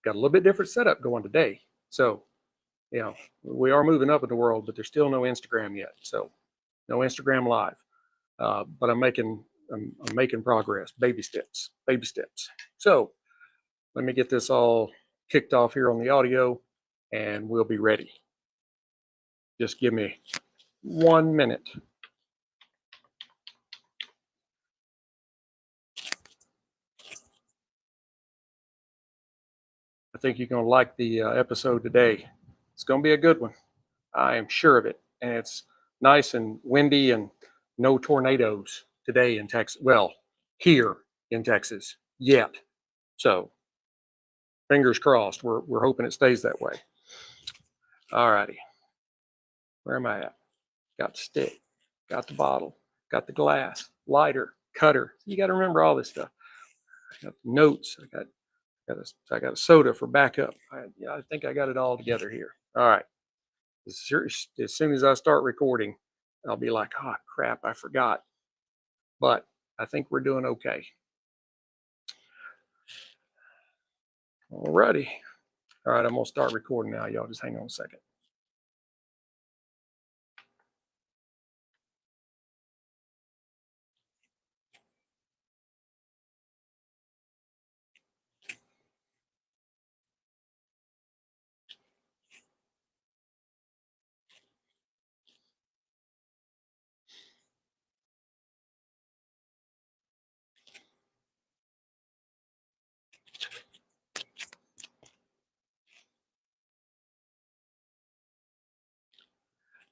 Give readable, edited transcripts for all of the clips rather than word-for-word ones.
got a little bit different setup going today. So, you know, we are moving up in the world, but there's still no Instagram yet. So, no Instagram live. But I'm making progress, baby steps, baby steps. So, let me get this all kicked off here on the audio, and we'll be ready. Just give me 1 minute. I think you're going to like the episode today. It's going to be a good one. I am sure of it. And it's nice and windy and no tornadoes today in Texas. Well, here in Texas yet. So fingers crossed. We're hoping it stays that way. All righty. Where am I at? Got the stick, got the bottle, got the glass, lighter, cutter. You got to remember all this stuff. I got notes. I got a soda for backup. I think I got it all together here. All right. As soon as I start recording, I'll be like, oh, crap, I forgot. But I think we're doing okay. All righty. All right, I'm going to start recording now. Y'all just hang on a second.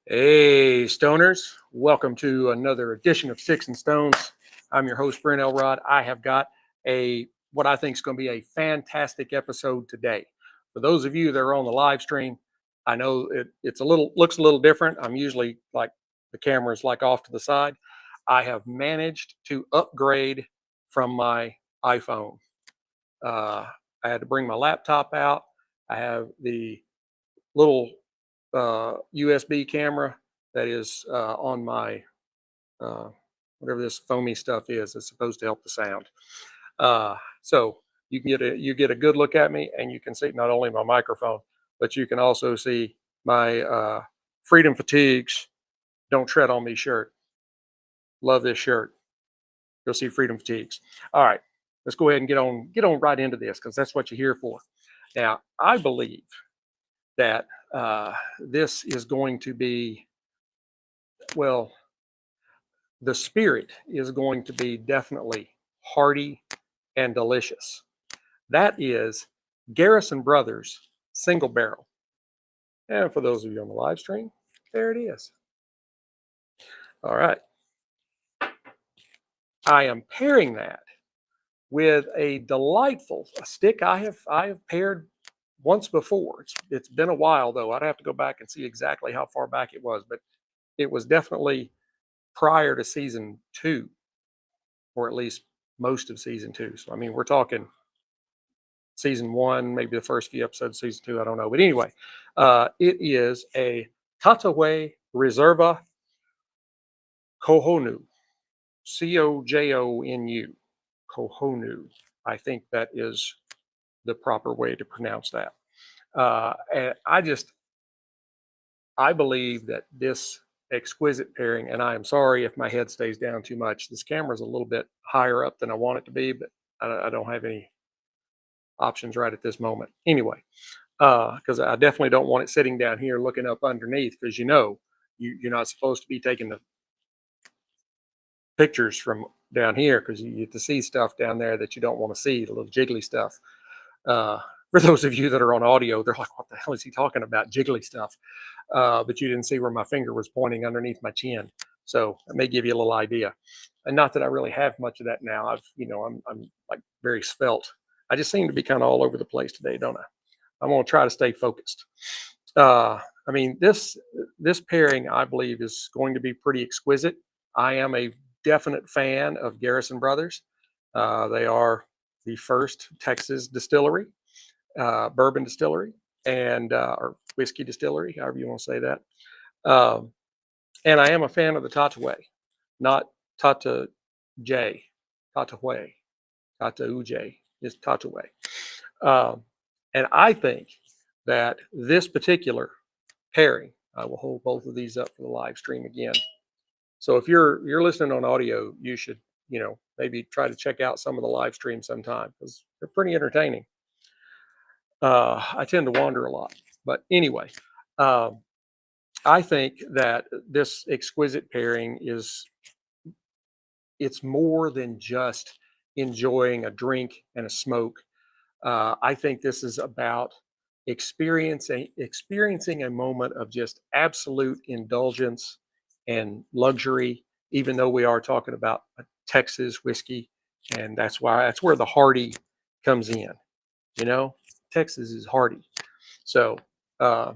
Hey, stoners. Welcome to another edition of Sticks-n-Stonez. I'm your host, Brent Elrod. I have got what I think is going to be a fantastic episode today. For those of you that are on the live stream, I know looks a little different. I'm usually like the camera's like off to the side. I have managed to upgrade from my iPhone. I had to bring my laptop out. I have the little USB camera that is on my whatever this foamy stuff is. It's supposed to help the sound. So you get a good look at me, and you can see not only my microphone, but you can also see my Freedom Fatigues Don't Tread on Me shirt. Love this shirt. You'll see Freedom Fatigues. All right, let's go ahead and get on right into this, because that's what you're here for. Now, I believe that this is going to be, well, the spirit is going to be definitely hearty and delicious. That is Garrison Brothers Single Barrel. And for those of you on the live stream, there it is. All right. I am pairing that with a delightful stick I have paired once before. It's been a while, though. I'd have to go back and see exactly how far back it was, but it was definitely prior to season 2, or at least most of season 2. So I mean, we're talking season 1, maybe the first few episodes of season 2. I don't know, but anyway, it is a Tatuaje Reserva Cojonu, Cojonu, Cojonu. I think that is the proper way to pronounce that. And I believe that this exquisite pairing, and I am sorry if my head stays down too much. This camera is a little bit higher up than I want it to be, but I don't have any options right at this moment. Anyway, because I definitely don't want it sitting down here looking up underneath, because you're not supposed to be taking the pictures from down here, because you get to see stuff down there that you don't want to see, the little jiggly stuff. For those of you that are on audio, they're like, what the hell is he talking about, jiggly stuff? But you didn't see where my finger was pointing underneath my chin. So it may give you a little idea. And not that I really have much of that now. I'm like very svelte. I just seem to be kind of all over the place today, don't I? I'm going to try to stay focused. I mean, this pairing, I believe, is going to be pretty exquisite. I am a definite fan of Garrison Brothers. They are the first Texas distillery, bourbon distillery, and or whiskey distillery, however you want to say that. And I am a fan of the Tatuaje, not Tatuaje, Tatuaje, Tatuaje is Tatuaje. And I think that this particular pairing, I will hold both of these up for the live stream again. So if you're listening on audio, you should, maybe try to check out some of the live streams sometime because they're pretty entertaining. I tend to wander a lot, but anyway, um, I think that this exquisite pairing it's more than just enjoying a drink and a smoke. I think this is about experiencing a moment of just absolute indulgence and luxury. Even though we are talking about a Texas whiskey, and that's where the hardy comes in. You know, Texas is hardy. So uh,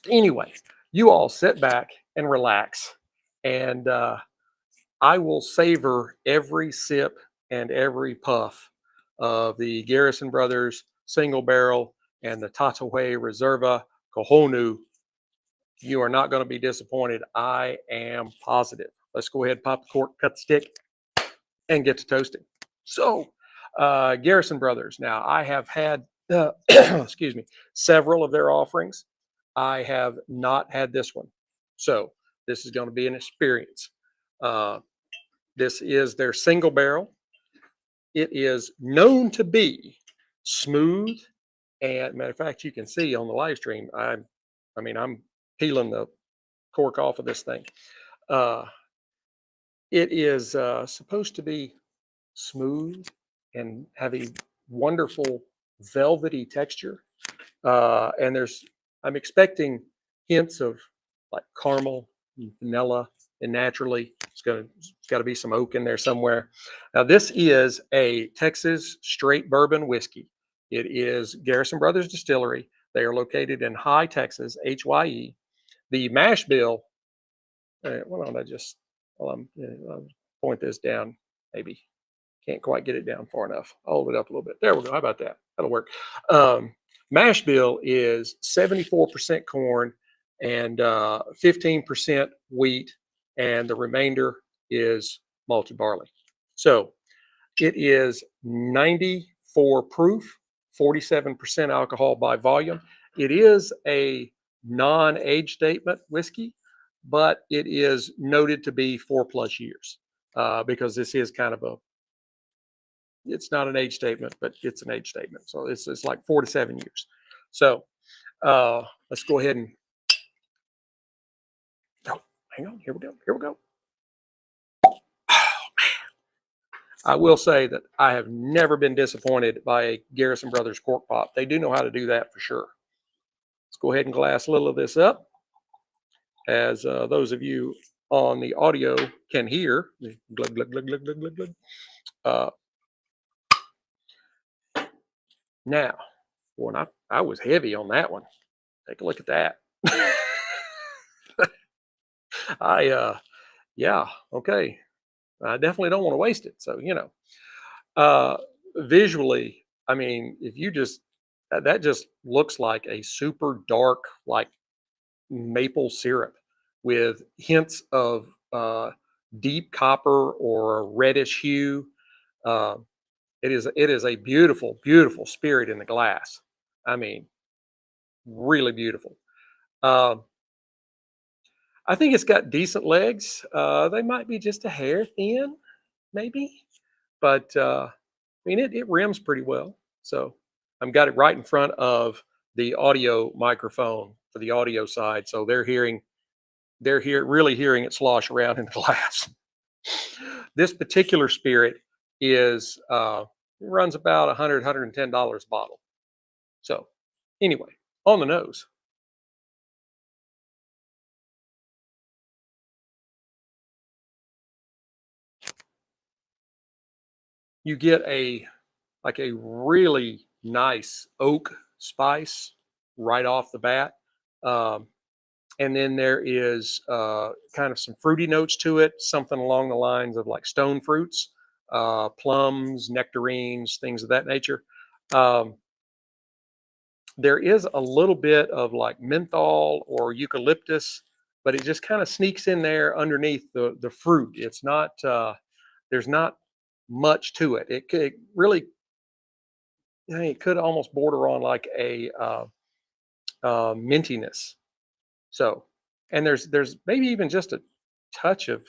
anyway, you all sit back and relax, and I will savor every sip and every puff of the Garrison Brothers single barrel and the Tatuaje Reserva Cojonu. You are not going to be disappointed. I am positive. Let's go ahead, pop the cork, cut the stick, and get to toasting. So, Garrison Brothers. Now, I have had, excuse me, several of their offerings. I have not had this one. So, this is going to be an experience. Uh, this is their single barrel. It is known to be smooth, and matter of fact, you can see on the live stream. I'm peeling the cork off of this thing. Uh, it is supposed to be smooth and have a wonderful velvety texture. And I'm expecting hints of like caramel, and vanilla, and naturally it's got to be some oak in there somewhere. Now this is a Texas straight bourbon whiskey. It is Garrison Brothers Distillery. They are located in High, Texas, HYE. The mash bill. Why don't I just I'll point this down? Maybe can't quite get it down far enough. I'll hold it up a little bit. There we go. How about that? That'll work. Mash bill is 74% corn and 15% wheat, and the remainder is malted barley. So it is 94 proof, 47% alcohol by volume. It is a non-age statement whiskey, but it is noted to be 4+ years because this is kind of it's not an age statement, but it's an age statement. So it's like 4 to 7 years. So let's go ahead and, oh, hang on. Here we go. Here we go. I will say that I have never been disappointed by a Garrison Brothers cork pop. They do know how to do that for sure. Let's go ahead and glass a little of this up. As those of you on the audio can hear, glug, glug, glug, glug, glug, glug, glug. Now, when I was heavy on that one. Take a look at that. Yeah, okay. I definitely don't want to waste it. So, visually, I mean, if you just, that just looks like a super dark, like maple syrup with hints of deep copper or a reddish hue. Uh, it is a beautiful, beautiful spirit in the glass. I mean, really beautiful. Um, I think it's got decent legs. They might be just a hair thin, maybe, but I mean, it rims pretty well. So I've got it right in front of the audio microphone for the audio side, so really hearing it slosh around in the glass. This particular spirit is runs about $110 a bottle. So anyway, on the nose. You get a really nice oak spice right off the bat. Um, and then there is kind of some fruity notes to it, something along the lines of like stone fruits, plums, nectarines, things of that nature. Um, there is a little bit of like menthol or eucalyptus, but it just kind of sneaks in there underneath the fruit. It's not there's not much to it. It really it could almost border on like a mintiness. So, and there's maybe even just a touch of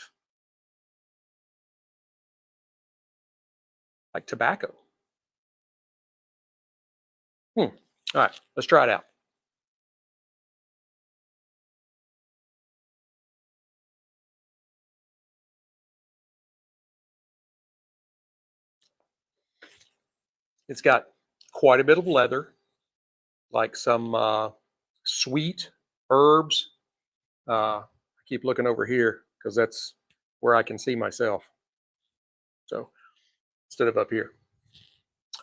like tobacco. Hmm. All right, let's try it out. It's got quite a bit of leather, like some sweet herbs. I keep looking over here because that's where I can see myself. So instead of up here,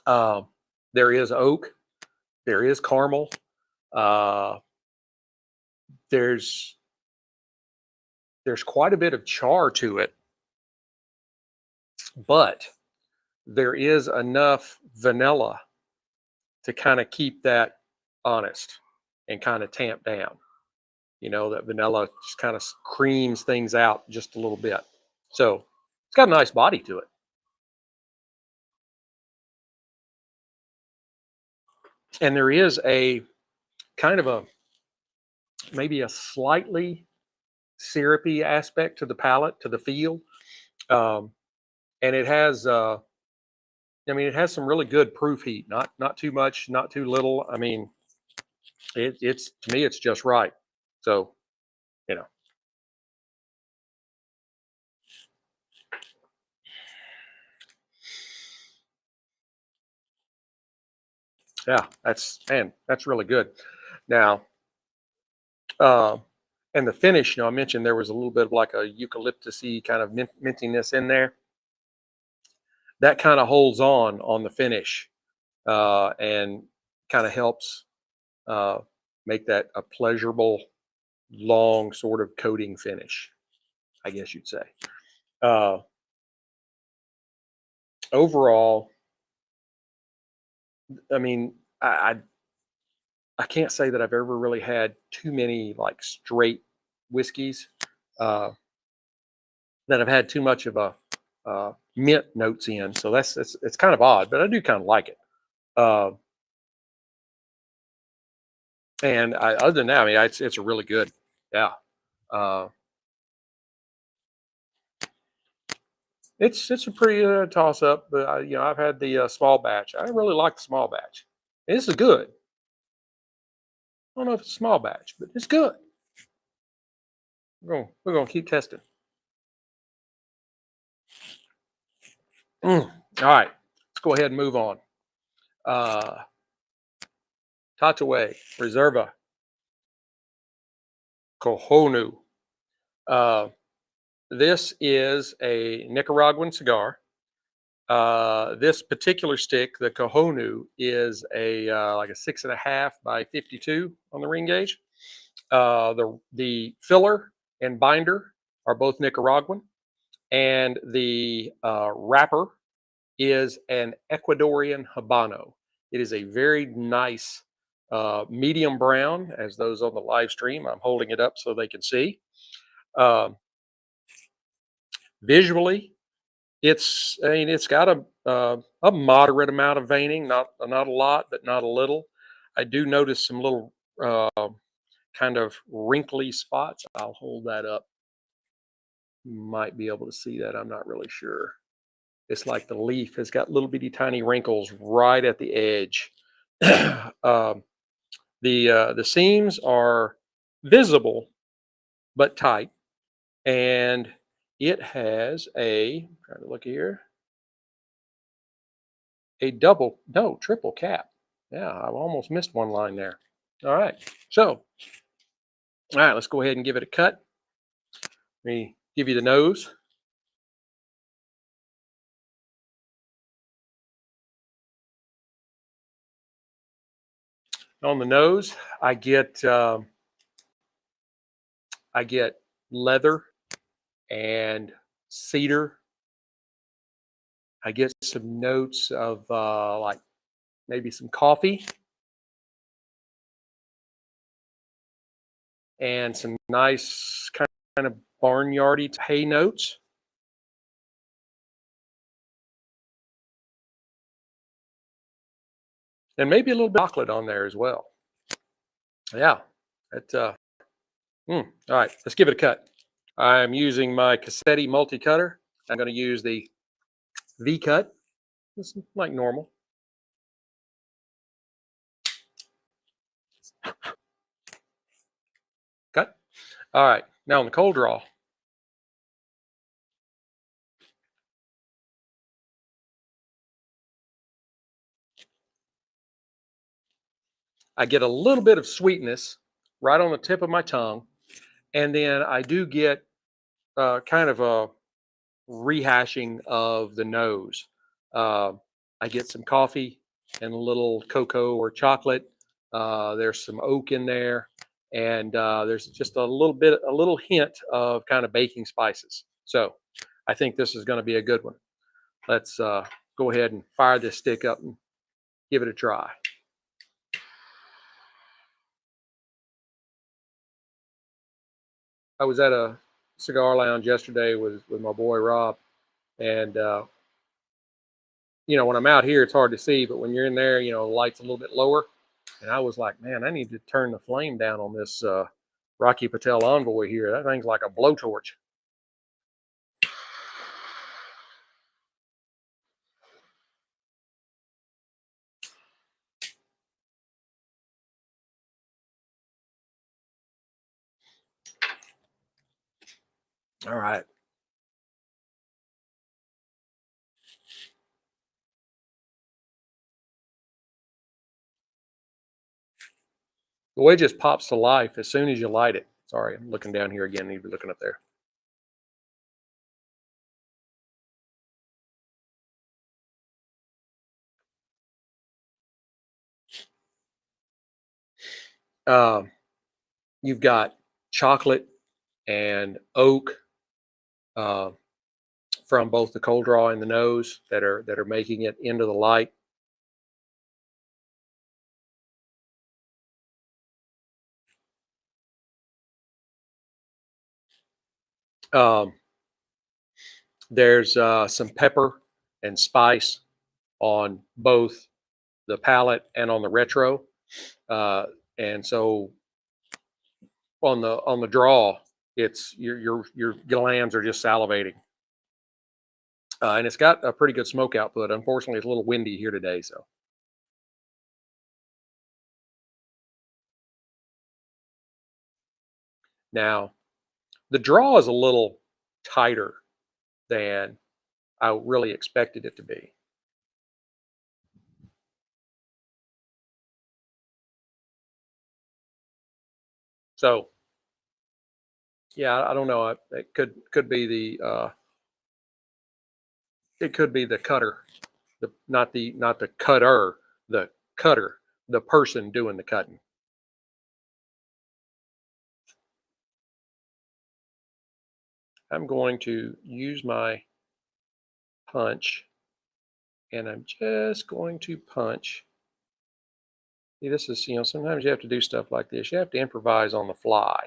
um, there is oak, there is caramel, uh, there's there's quite a bit of char to it, but there is enough vanilla to kind of keep that honest and kind of tamp down. That vanilla just kind of creams things out just a little bit. So it's got a nice body to it. And there is a kind of a maybe a slightly syrupy aspect to the palate, to the feel. Um, and it has, it has some really good proof heat. Not too much, not too little. I mean, it's to me, it's just right. So you know, yeah, that's really good. Now, uh, and the finish, I mentioned there was a little bit of like a eucalyptusy kind of mintiness in there. That kind of holds on the finish, and kind of helps uh, make that a pleasurable, long sort of coating finish, I guess you'd say. Uh, Overall, I mean, I can't say that I've ever really had too many like straight whiskeys uh, that have had too much of a mint notes in. So it's kind of odd, but I do kind of like it. Uh, other than that, I mean, it's a really good, yeah. Uh, it's a pretty toss up, but I've had the small batch. I really like the small batch. This is good. I don't know if it's a small batch, but it's good. We're gonna keep testing. All right, let's go ahead and move on. Uh, Tatuaje, Reserva, Cohonu. Uh, this is a Nicaraguan cigar. This particular stick, the Cohonu, is a like a 6.5 by 52 on the ring gauge. The filler and binder are both Nicaraguan, and the wrapper is an Ecuadorian Habano. It is a very nice medium brown, as those on the live stream. I'm holding it up so they can see. Um, Visually, it's got a moderate amount of veining, not a lot, but not a little. I do notice some little uh, kind of wrinkly spots. I'll hold that up. You might be able to see that. I'm not really sure. It's like the leaf has got little bitty tiny wrinkles right at the edge. um, the seams are visible but tight, and it has trying to look here, a double, no, triple cap. Yeah, I almost missed one line there. All right, so all right, let's go ahead and give it a cut. Let me give you the nose. On the nose, I get leather and cedar. I get some notes of like maybe some coffee and some nice kind of barnyardy hay notes. and maybe a little bit of chocolate on there as well. Yeah, all right, let's give it a cut. I'm using my Cassetti multi-cutter. I'm going to use the V-cut. It's like normal. Cut. All right, now on the cold draw, I get a little bit of sweetness right on the tip of my tongue, and then I do get kind of a rehashing of the nose. Uh, I get some coffee and a little cocoa or chocolate. There's some oak in there, and there's just a little hint of kind of baking spices. So I think this is going to be a good one. Let's go ahead and fire this stick up and give it a try. I was at a cigar lounge yesterday with my boy Rob, and when I'm out here, it's hard to see, but when you're in there, the light's a little bit lower. And I was like, man, I need to turn the flame down on this Rocky Patel Envoy here. That thing's like a blowtorch. All right. The way it just pops to life as soon as you light it. Sorry, I'm looking down here again. You'd be looking up there. Um, you've got chocolate and oak uh, from both the cold draw and the nose that are making it into the light. Um, there's some pepper and spice on both the palate and on the retro, uh, and so on the draw, it's your glands are just salivating, and it's got a pretty good smoke output. Unfortunately, it's a little windy here today, so now the draw is a little tighter than I really expected it to be. So yeah, I don't know. It could be the cutter, the not the cutter, the cutter, the person doing the cutting. I'm going to use my punch, and I'm just going to punch. See, this is, sometimes you have to do stuff like this. You have to improvise on the fly.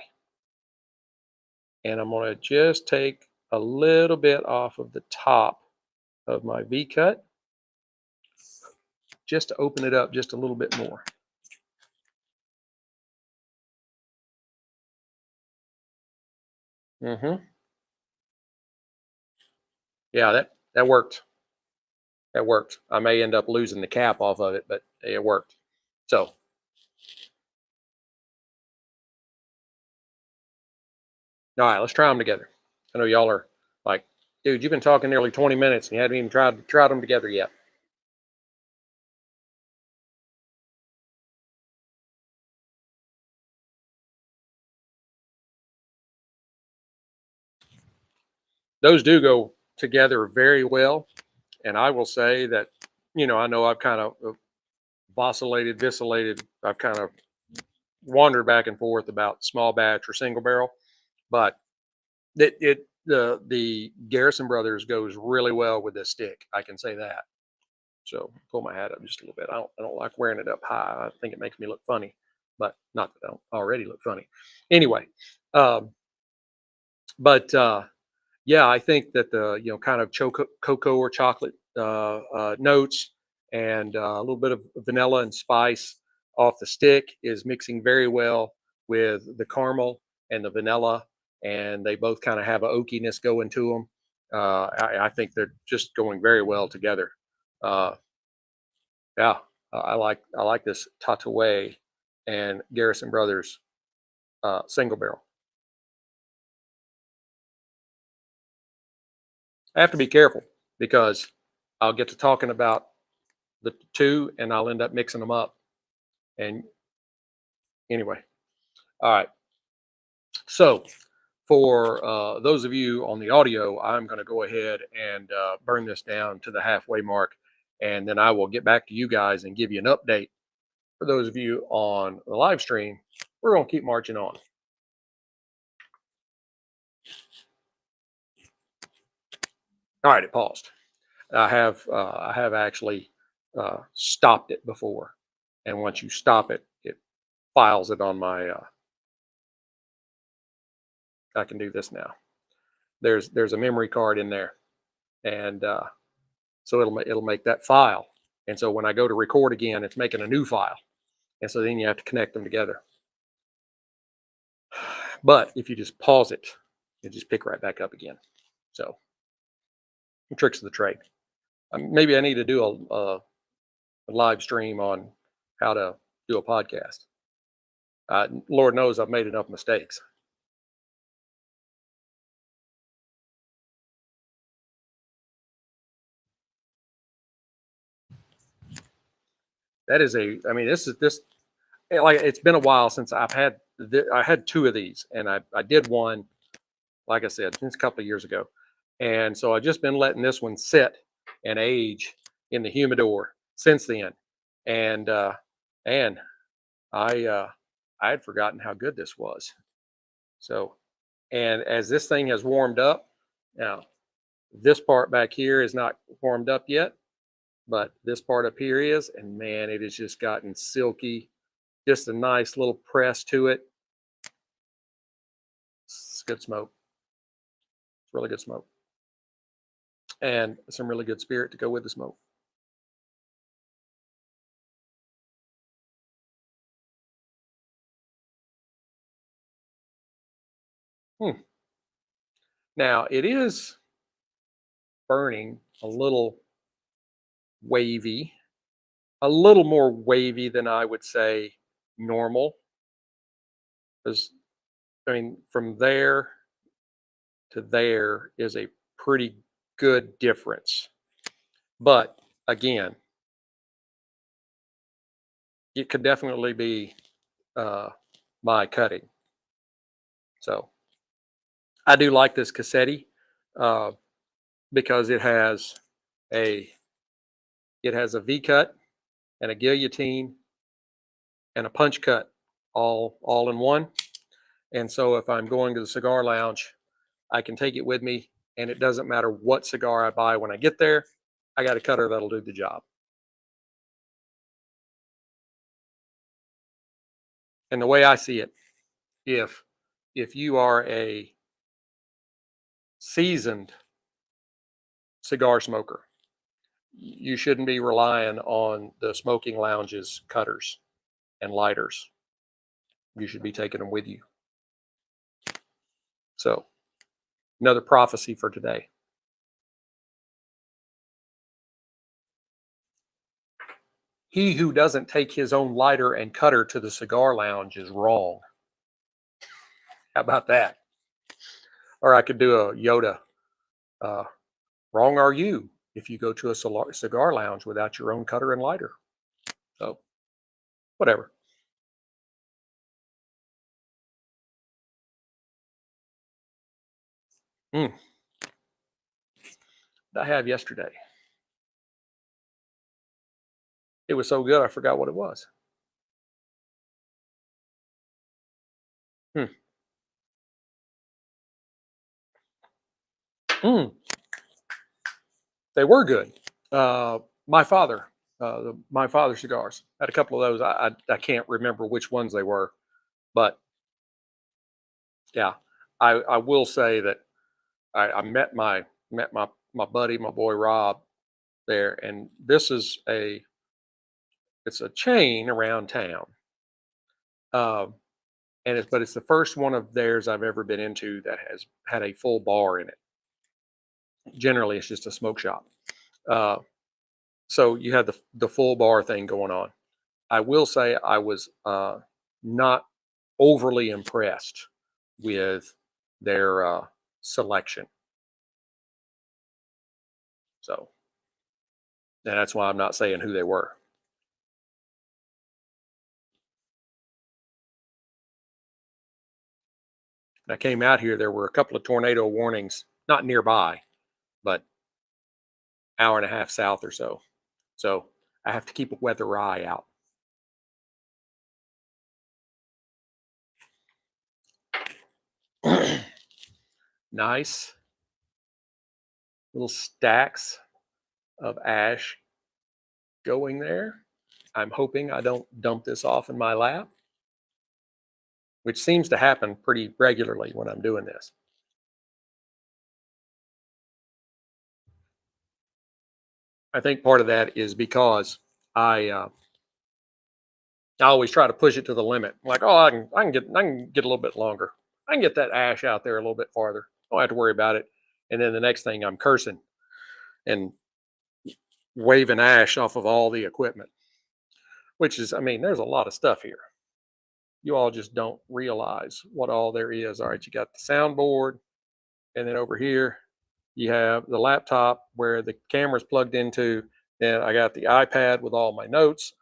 And I'm going to just take a little bit off of the top of my V cut just to open it up just a little bit more. Mm-hmm. Yeah, that worked. That worked. I may end up losing the cap off of it, but it worked. So, all right, let's try them together. I know y'all are like, dude, you've been talking nearly 20 minutes and you haven't even tried them together yet. Those do go together very well. And I will say that, I know I've kind of vacillated. I've kind of wandered back and forth about small batch or single barrel, but the Garrison Brothers goes really well with this stick. I can say that. So pull my hat up just a little bit. I don't like wearing it up high. I think it makes me look funny, but not that I don't already look funny. Anyway, um, but yeah, I think that the kind of cocoa or chocolate notes and a little bit of vanilla and spice off the stick is mixing very well with the caramel and the vanilla, and they both kind of have a oakiness going to them. I think they're just going very well together. Uh, yeah, I like this Tatuaje and Garrison Brothers single barrel. I have to be careful because I'll get to talking about the two and I'll end up mixing them up. And anyway, all right. So for those of you on the audio, I'm going to go ahead and burn this down to the halfway mark, and then I will get back to you guys and give you an update. For those of you on the live stream, we're going to keep marching on. All right, it paused. I have actually stopped it before, and once you stop it, it files it on my. I can do this now. There's a memory card in there, and so it'll make that file. And so when I go to record again, it's making a new file, and so then you have to connect them together. But if you just pause it, it just pick right back up again. So the tricks of the trade. Maybe I need to do a live stream on how to do a podcast. Lord knows I've made enough mistakes. That is I mean, this like it's been a while since I've had I had two of these, and I did one, like I said, since a couple of years ago, and so I've just been letting this one sit and age in the humidor since then, and and I had forgotten how good this was. So, and as this thing has warmed up, now this part back here is not warmed up yet, but this part up here is, and man, it has just gotten silky. Just a nice little press to it. It's good smoke. It's really good smoke. And some really good spirit to go with the smoke. Hmm. Now it is burning a little wavy, a little more wavy than I would say normal. Because I mean, from there to there is a pretty good difference. But again, it could definitely be uh, my cutting. So I do like this cassetti uh, because a it has a V cut and a guillotine and a punch cut all in one. And so if I'm going to the cigar lounge, I can take it with me, and it doesn't matter what cigar I buy when I get there. I got a cutter that'll do the job. And the way I see it, if if you are a seasoned cigar smoker, you shouldn't be relying on the smoking lounge's cutters and lighters. You should be taking them with you. So, another prophecy for today. He who doesn't take his own lighter and cutter to the cigar lounge is wrong. How about that? Or I could do a Yoda. Uh, Wrong are you if you go to a cigar lounge without your own cutter and lighter. So, whatever. Mm, I have yesterday. It was so good, I forgot what it was. Hmm. Mm, they were good. Uh, my father, my father's cigars, had a couple of those. I can't remember which ones they were, but yeah, I will say that I met my buddy, my boy Rob, there, and this is it's a chain around town. Um, but it's the first one of theirs I've ever been into that has had a full bar in it. Generally, it's just a smoke shop. Uh, so you had the full bar thing going on. I will say I was not overly impressed with their selection. So, and that's why I'm not saying who they were. When I came out here, there were a couple of tornado warnings, not nearby, but hour and a half south or so. So I have to keep a weather eye out. Nice little stacks of ash going there. I'm hoping I don't dump this off in my lap, which seems to happen pretty regularly when I'm doing this. I think part of that is because I always try to push it to the limit. I'm like, oh, I can get a little bit longer. I can get that ash out there a little bit farther. Don't have to worry about it. And then the next thing, I'm cursing and waving ash off of all the equipment, which is, I mean, there's a lot of stuff here. You all just don't realize what all there is. All right, you got the soundboard, and then over here you have the laptop where the camera's plugged into. Then I got the iPad with all my notes.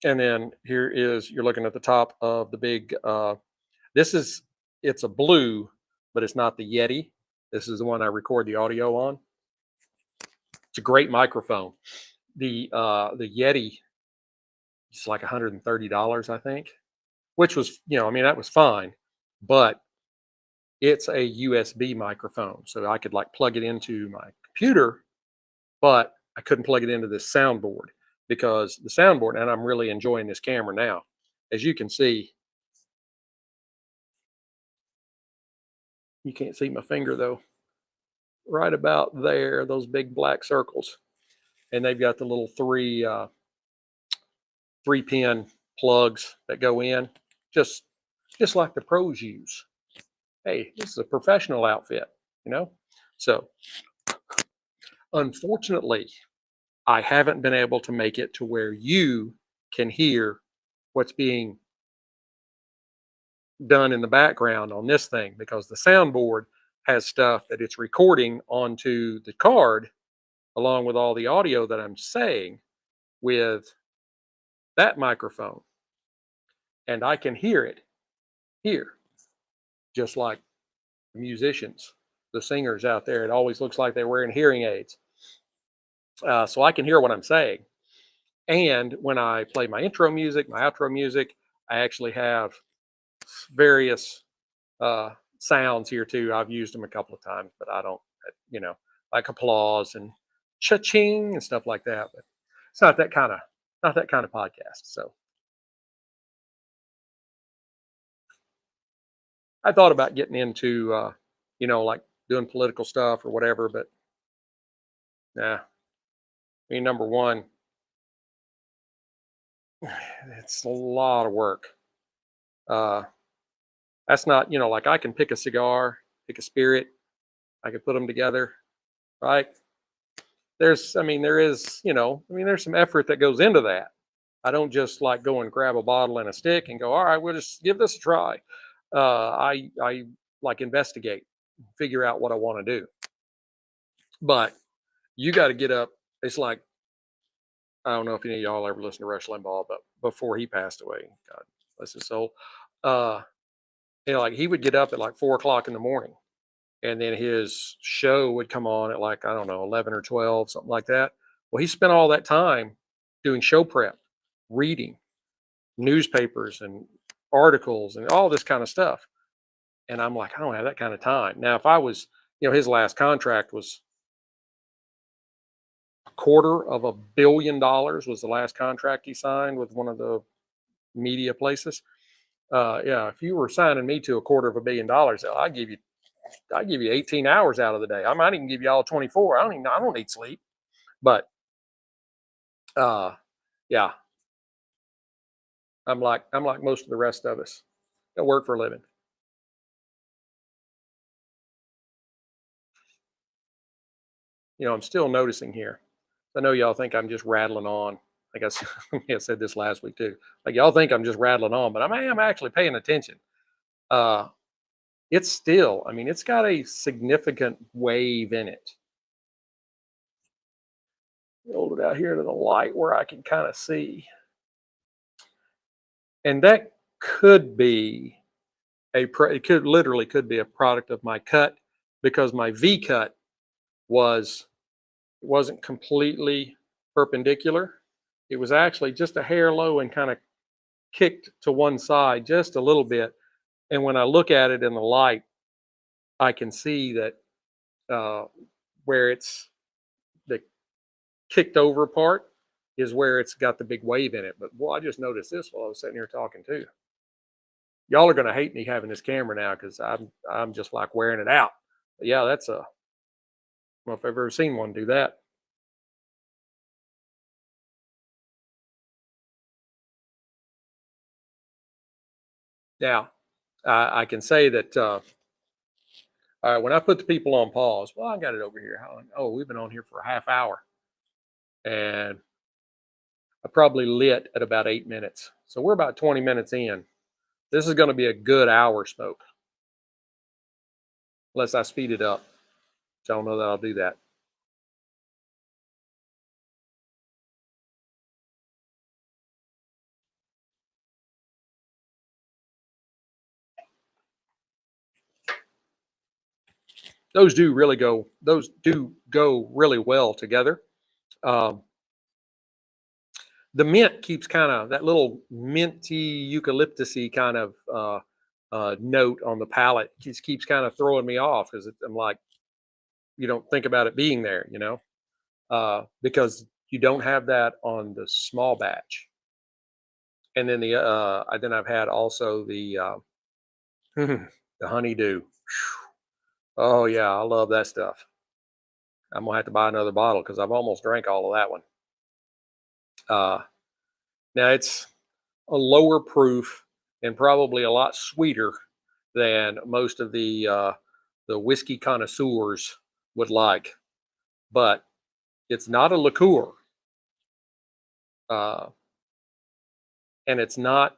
And then here is, you're looking at the top of the big, this is, it's a blue, but it's not the Yeti. This is the one I record the audio on. It's a great microphone. The Yeti, it's like $130, I think, which was, I mean, that was fine, but it's a USB microphone. So I could like plug it into my computer, but I couldn't plug it into this soundboard because the soundboard, and I'm really enjoying this camera now. As you can see, you can't see my finger though, right about there, those big black circles. And they've got the little three pin plugs that go in, just like the pros use. Hey, this is a professional outfit, you know? So unfortunately, I haven't been able to make it to where you can hear what's being done in the background on this thing, because the soundboard has stuff that it's recording onto the card along with all the audio that I'm saying with that microphone. And I can hear it here, just like the musicians, the singers out there. It always looks like they're wearing hearing aids. So I can hear what I'm saying. And when I play my intro music, my outro music, I actually have various sounds here too. I've used them a couple of times, but I don't, like applause and cha-ching and stuff like that. But it's not that kind of podcast. So I thought about getting into, like doing political stuff or whatever, but nah. I mean, number one, it's a lot of work. Uh, that's not, like I can pick a cigar, pick a spirit, I could put them together, right? There is, there's some effort that goes into that. I don't just like go and grab a bottle and a stick and go, all right, we'll just give this a try. I like investigate, figure out what I want to do. But you got to get up. It's like, I don't know if any of y'all ever listened to Rush Limbaugh, but before he passed away, God bless his soul, uh, like he would get up at like 4 o'clock in the morning, and then his show would come on at like, I don't know, 11 or 12, something like that. Well, he spent all that time doing show prep, reading newspapers and articles and all this kind of stuff. And I'm like, I don't have that kind of time. Now, if I was, his last contract was $250 million was the last contract he signed with one of the media places. Yeah, if you were signing me to $250 million, I'd give you 18 hours out of the day. I might even give you all 24. I don't need sleep. But yeah, I'm like most of the rest of us that work for a living. I'm still noticing here. I know y'all think I'm just rattling on. I guess I said this last week too. Like y'all think I'm just rattling on, but I'm actually paying attention. Uh, it's still, I mean, it's got a significant wave in it. Hold it out here to the light where I can kind of see, and that could be it could literally could be a product of my cut because my V cut was wasn't completely perpendicular. It was actually just a hair low and kind of kicked to one side just a little bit. And when I look at it in the light, I can see that uh, where it's the kicked over part is where it's got the big wave in it. But boy, I just noticed this while I was sitting here talking too. Y'all are gonna hate me having this camera now because I'm just like wearing it out. But yeah, that's a. I don't know if I've ever seen one do that. Now, I can say that when I put the people on pause, well, I got it over here. Oh, we've been on here for a half hour, and I probably lit at about 8 minutes. So we're about 20 minutes in. This is going to be a good hour smoke, unless I speed it up. So I don't know that I'll do that. Those do really go. Those do go really well together. Um, the mint keeps kind of that little minty eucalyptusy kind of note on the palate. Just keeps kind of throwing me off because I'm like, you don't think about it being there, because you don't have that on the small batch. And then then I've had also the the honeydew. Oh yeah, I love that stuff. I'm gonna have to buy another bottle because I've almost drank all of that one. Uh, Now it's a lower proof and probably a lot sweeter than most of the whiskey connoisseurs would like, but it's not a liqueur, uh, and it's not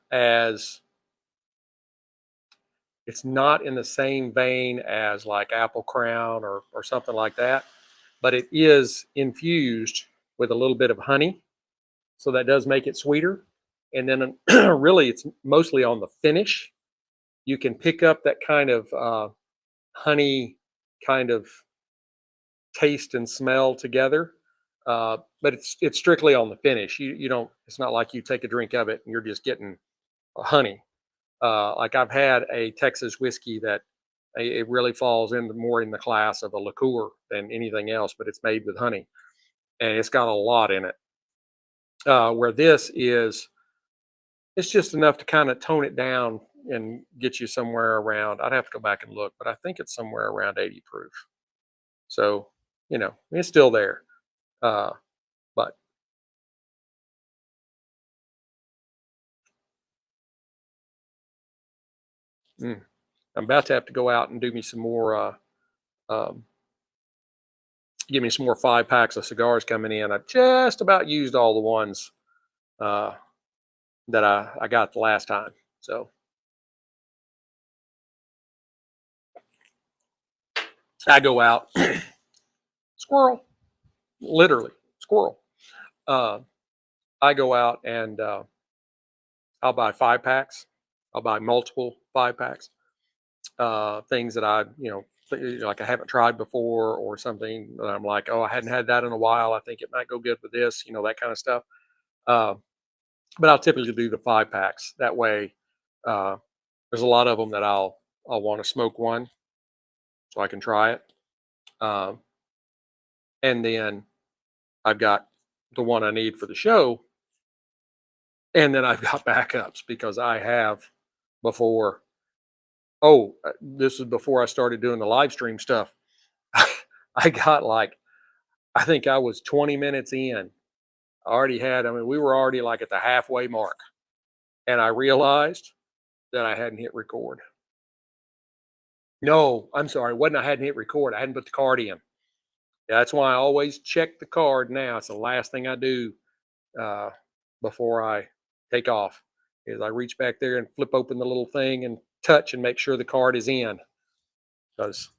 in the same vein as like Apple Crown or something like that, but it is infused with a little bit of honey, so that does make it sweeter. And then really, it's mostly on the finish. You can pick up that kind of honey kind of taste and smell together. But it's strictly on the finish. You don't. It's not like you take a drink of it and you're just getting honey. Like I've had a Texas whiskey that it really falls in more in the class of a liqueur than anything else, but it's made with honey and it's got a lot in it. Where this is, it's just enough to kind of tone it down and get you somewhere around. I'd have to go back and look, but I think it's somewhere around 80 proof. So it's still there. Uh, but mm, I'm about to have to go out and do me some more. Um, Give me some more 5 packs of cigars coming in. I've just about used all the ones uh, that I got the last time. So I go out, squirrel, literally squirrel. Uh, I go out and I'll buy 5 packs. I'll buy multiple 5 packs. Things that like I haven't tried before or something that I'm like, oh, I hadn't had that in a while. I think it might go good with this, that kind of stuff. Uh, but I'll typically do the 5 packs. That way, uh, there's a lot of them that I'll want to smoke one so I can try it. Um, and then I've got the one I need for the show, and then I've got backups because I have before. Oh, this is before I started doing the live stream stuff. I got like I think I was 20 minutes in. I mean, we were already like at the halfway mark. And I realized that I hadn't hit record. No, I'm sorry. It wasn't I hadn't hit record. I hadn't put the card in. That's why I always check the card now. It's the last thing I do uh, before I take off. Is I reach back there and flip open the little thing and touch and make sure the card is in. Because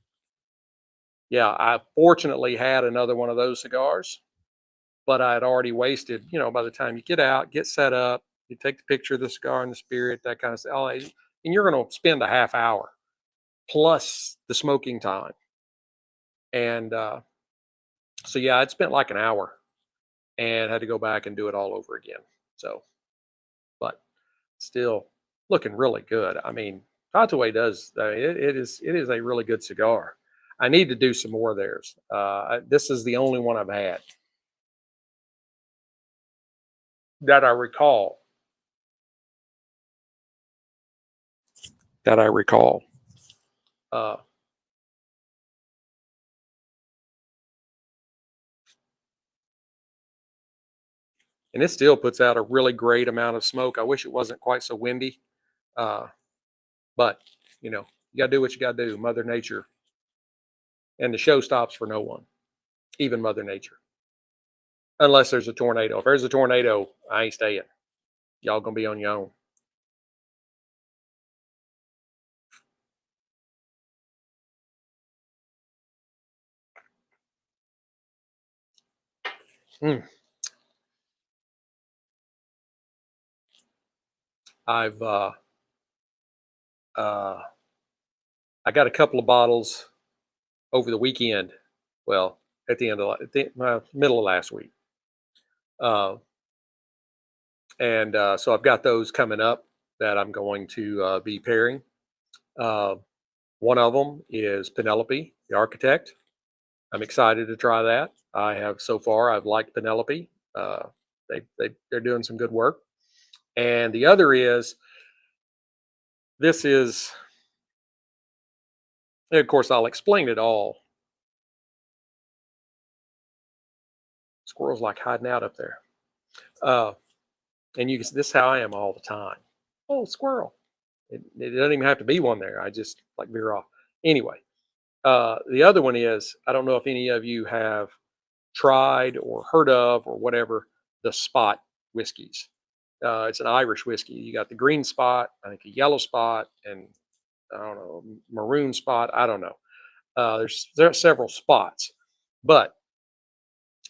yeah, I fortunately had another one of those cigars, but I had already wasted. By the time you get out, get set up, you take the picture of the cigar and the spirit, that kind of stuff. And you're going to spend a half hour plus the smoking time. And so yeah, I'd spent like an hour and had to go back and do it all over again. So, but still looking really good. I mean, Tatuaje does. It is a really good cigar. I need to do some more of theirs. This is the only one I've had that I recall. That I recall. Uh, and it still puts out a really great amount of smoke. I wish it wasn't quite so windy. Uh, but you got to do what you got to do. Mother Nature, and the show stops for no one, even Mother Nature, unless there's a tornado. If there's a tornado, I ain't staying. Y'all gonna be on your own. Mm. I've uh, I got a couple of bottles over the weekend. Well, at the middle of last week, uh, and so I've got those coming up that I'm going to be pairing. Uh, One of them is Penelope, the Architect. I'm excited to try that. I have so far. I've liked Penelope. Uh, they're doing some good work. And the other is this is, of course, I'll explain it all. Squirrels like hiding out up there. Uh, and you can this is how I am all the time. Oh, squirrel. It doesn't even have to be one there. I just like veer off. Anyway, the other one is I don't know if any of you have tried or heard of or whatever the Spot whiskeys. It's an Irish whiskey. You got the green spot, I think a yellow spot, and I don't know, maroon spot. I don't know. There are several spots, but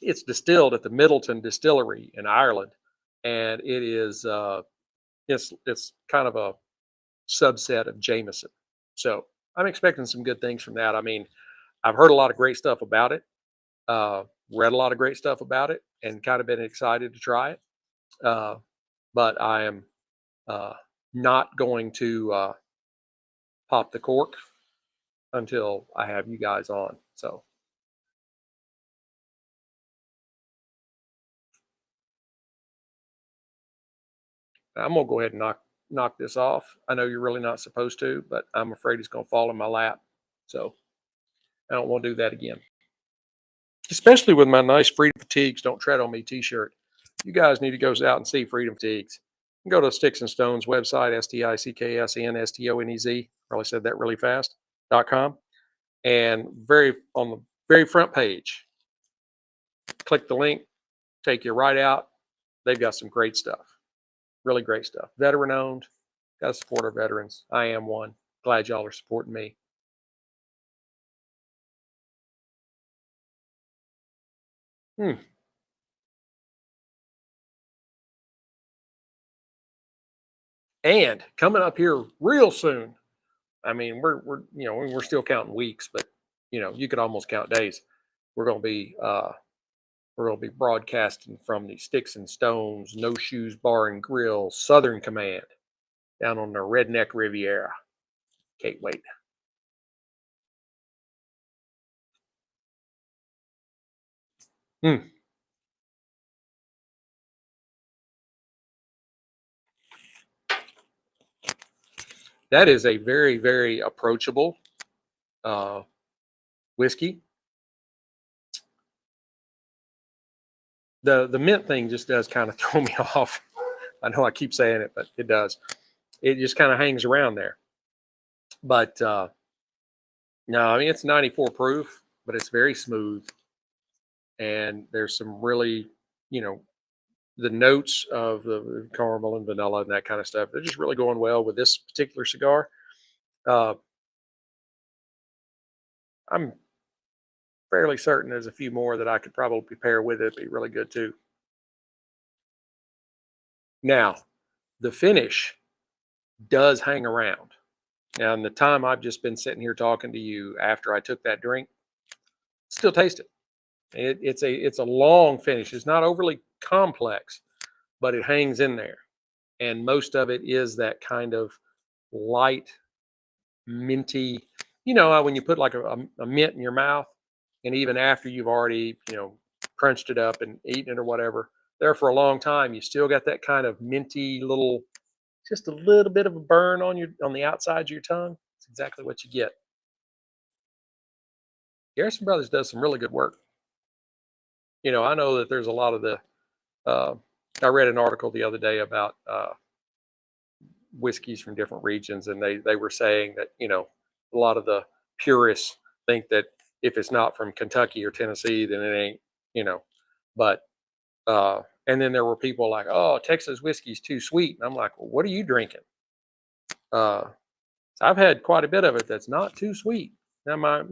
it's distilled at the Middleton Distillery in Ireland, and it's kind of a subset of Jameson. So I'm expecting some good things from that. I mean, I've heard a lot of great stuff about it, uh, read a lot of great stuff about it, and kind of been excited to try it. Uh, but I am uh, not going to pop the cork until I have you guys on. So I'm gonna go ahead and knock this off. I know you're really not supposed to, but I'm afraid it's gonna fall in my lap. So I don't want to do that again. Especially with my nice Freedom Fatigues Don't Tread on Me t-shirt. You guys need to go out and see Freedom Fatigues. You can go to Sticks-n-Stonez website, Sticksnstonez. Probably said that really fast. .com. And on the very front page, click the link, take you right out. They've got some great stuff. Really great stuff. Veteran owned. Got to support our veterans. I am one. Glad y'all are supporting me. Hmm. And coming up here real soon. I mean, we're still counting weeks, but you could almost count days. We're gonna be broadcasting from the Sticks-n-Stonez No Shoes Bar and Grill Southern Command down on the Redneck Riviera. Can't wait. Hmm. That is a very, very approachable uh, whiskey. The mint thing just does kind of throw me off. I know I keep saying it, but it does. It just kind of hangs around there. But no, I mean it's 94 proof, but it's very smooth, and there's some really, you know, the notes of the caramel and vanilla and that kind of stuff. They're just really going well with this particular cigar. Uh, I'm fairly certain there's a few more that I could probably pair with it. Be really good too. Now, the finish does hang around. Now, in the time I've just been sitting here talking to you after I took that drink, still taste it. It's a long finish. It's not overly complex, but it hangs in there, and most of it is that kind of light minty. You know how when you put like a mint in your mouth, and even after you've already crunched it up and eaten it or whatever, there for a long time, you still got that kind of minty little, just a little bit of a burn on the outside of your tongue. It's exactly what you get. Garrison Brothers does some really good work. I know that there's a lot of the. Uh, I read an article the other day about whiskeys from different regions, and they were saying that a lot of the purists think that if it's not from Kentucky or Tennessee, then it ain't. You know, but and then there were people like, oh, Texas whiskey's too sweet, and I'm like, well, what are you drinking? Uh, so I've had quite a bit of it that's not too sweet. Now,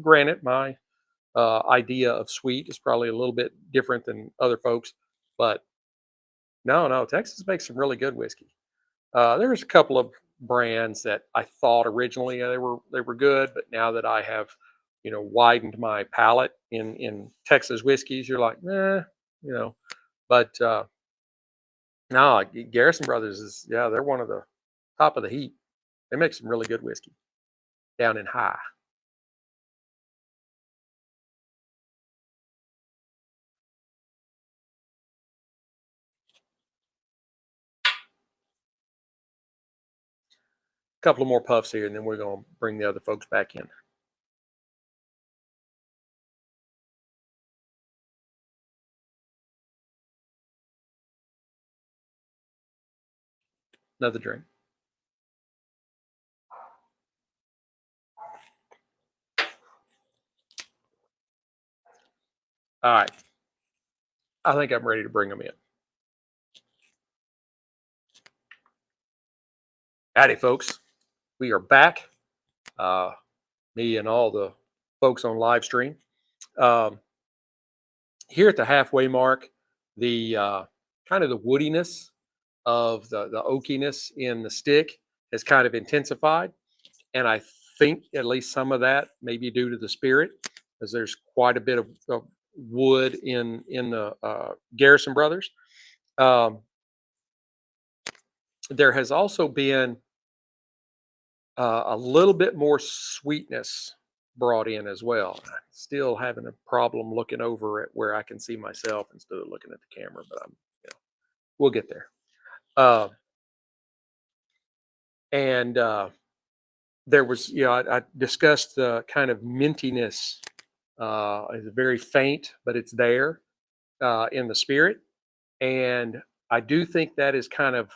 granted, my idea of sweet is probably a little bit different than other folks, but no, Texas makes some really good whiskey. There's a couple of brands that I thought originally they were good, but now that I have widened my palate in Texas whiskeys, you're like, you know. But no, Garrison Brothers is, yeah, they're one of the top of the heap. They make some really good whiskey down in high. A couple of more puffs here, and then we're gonna bring the other folks back in. Another drink. All right, I think I'm ready to bring them in. Howdy, folks. We are back. Uh, Me and all the folks on live stream. Um, Here at the halfway mark, the kind of the woodiness of the oakiness in the stick has kind of intensified, and I think at least some of that may be due to the spirit, because there's quite a bit of wood in the Garrison Brothers. Um, there has also been a little bit more sweetness brought in as well. I'm still having a problem looking over at where I can see myself instead of looking at the camera, but we'll get there. Uh, and There was, I discussed the kind of mintiness. It's very faint, but it's there in the spirit, and I do think that is kind of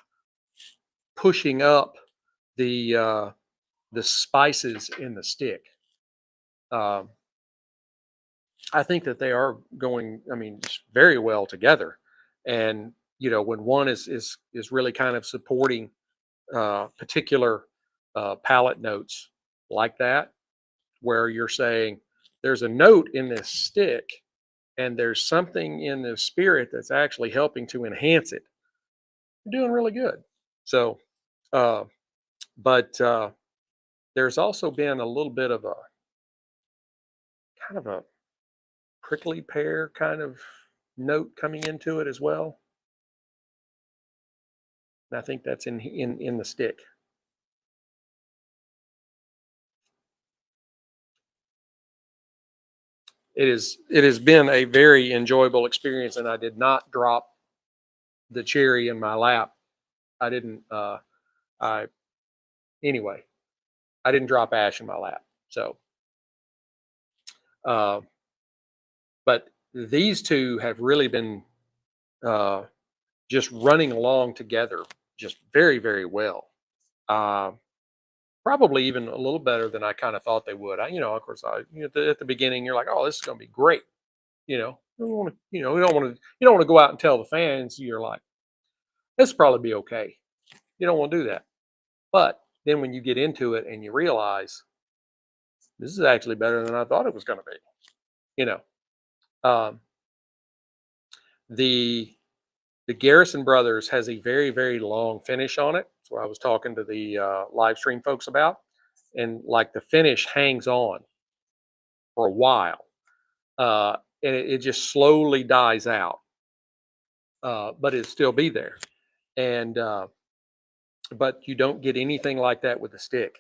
pushing up the spices in the stick. Um, I think that they are going, I mean, very well together. And when one is really kind of supporting particular palate notes like that, where you're saying there's a note in this stick, and there's something in the spirit that's actually helping to enhance it. You're doing really good. So, uh, but there's also been a little bit of a kind of a prickly pear kind of note coming into it as well. And I think that's in the stick. It has been a very enjoyable experience, and I did not drop the cherry in my lap. I didn't. I Anyway, I didn't drop ash in my lap. So, uh, but these two have really been uh, just running along together just very, very well. Uh, Probably even a little better than I kind of thought they would. Of course, at the beginning, you're like, "Oh, this is going to be great." You don't want to, you don't want to go out and tell the fans. You're like, "This will probably be okay." You don't want to do that. But then when you get into it and you realize this is actually better than I thought it was going to be, you know, um, the the Garrison brothers has a very, very long finish on it. That's what I was talking to the live stream folks about, and like the finish hangs on for a while, and it just slowly dies out, but it still be there. And but you don't get anything like that with a stick.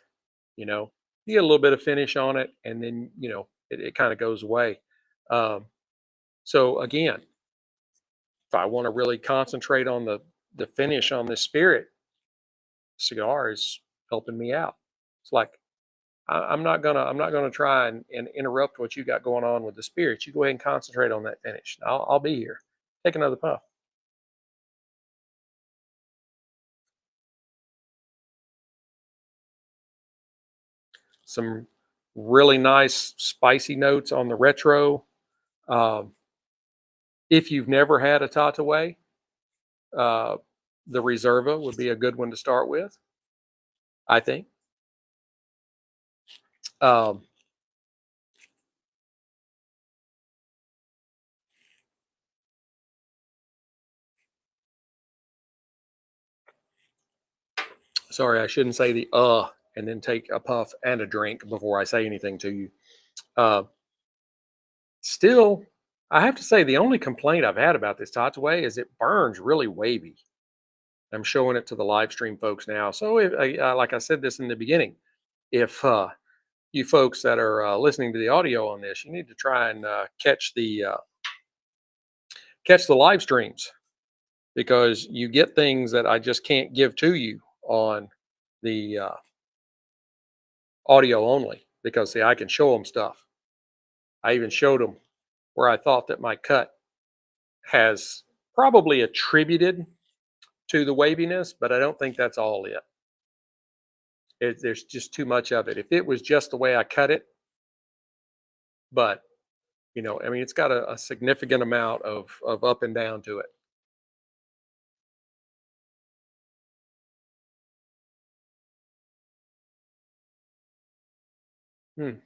You know, you get a little bit of finish on it, and then it kind of goes away. Um, so again, if I want to really concentrate on the finish on this spirit, cigar is helping me out. It's like I'm not gonna try and interrupt what you got going on with the spirits. You go ahead and concentrate on that finish. I'll be here. Take another puff. Some really nice spicy notes on the retro. Um, if you've never had a Tatuaje, uh, the Reserva would be a good one to start with. I think. Um, Sorry, I shouldn't say the and then take a puff and a drink before I say anything to you. Uh, Still, I have to say the only complaint I've had about this Tataway is it burns really wavy. I'm showing it to the live stream folks now. So, like I said this in the beginning, if you folks that are listening to the audio on this, you need to try and catch the live streams because you get things that I just can't give to you on the audio only. Because see, I can show them stuff. I even showed them where I thought that my cut has probably attributed to the waviness, but I don't think that's all it. There's just too much of it. If it was just the way I cut it, but I mean, it's got a significant amount of up and down to it. Hmm.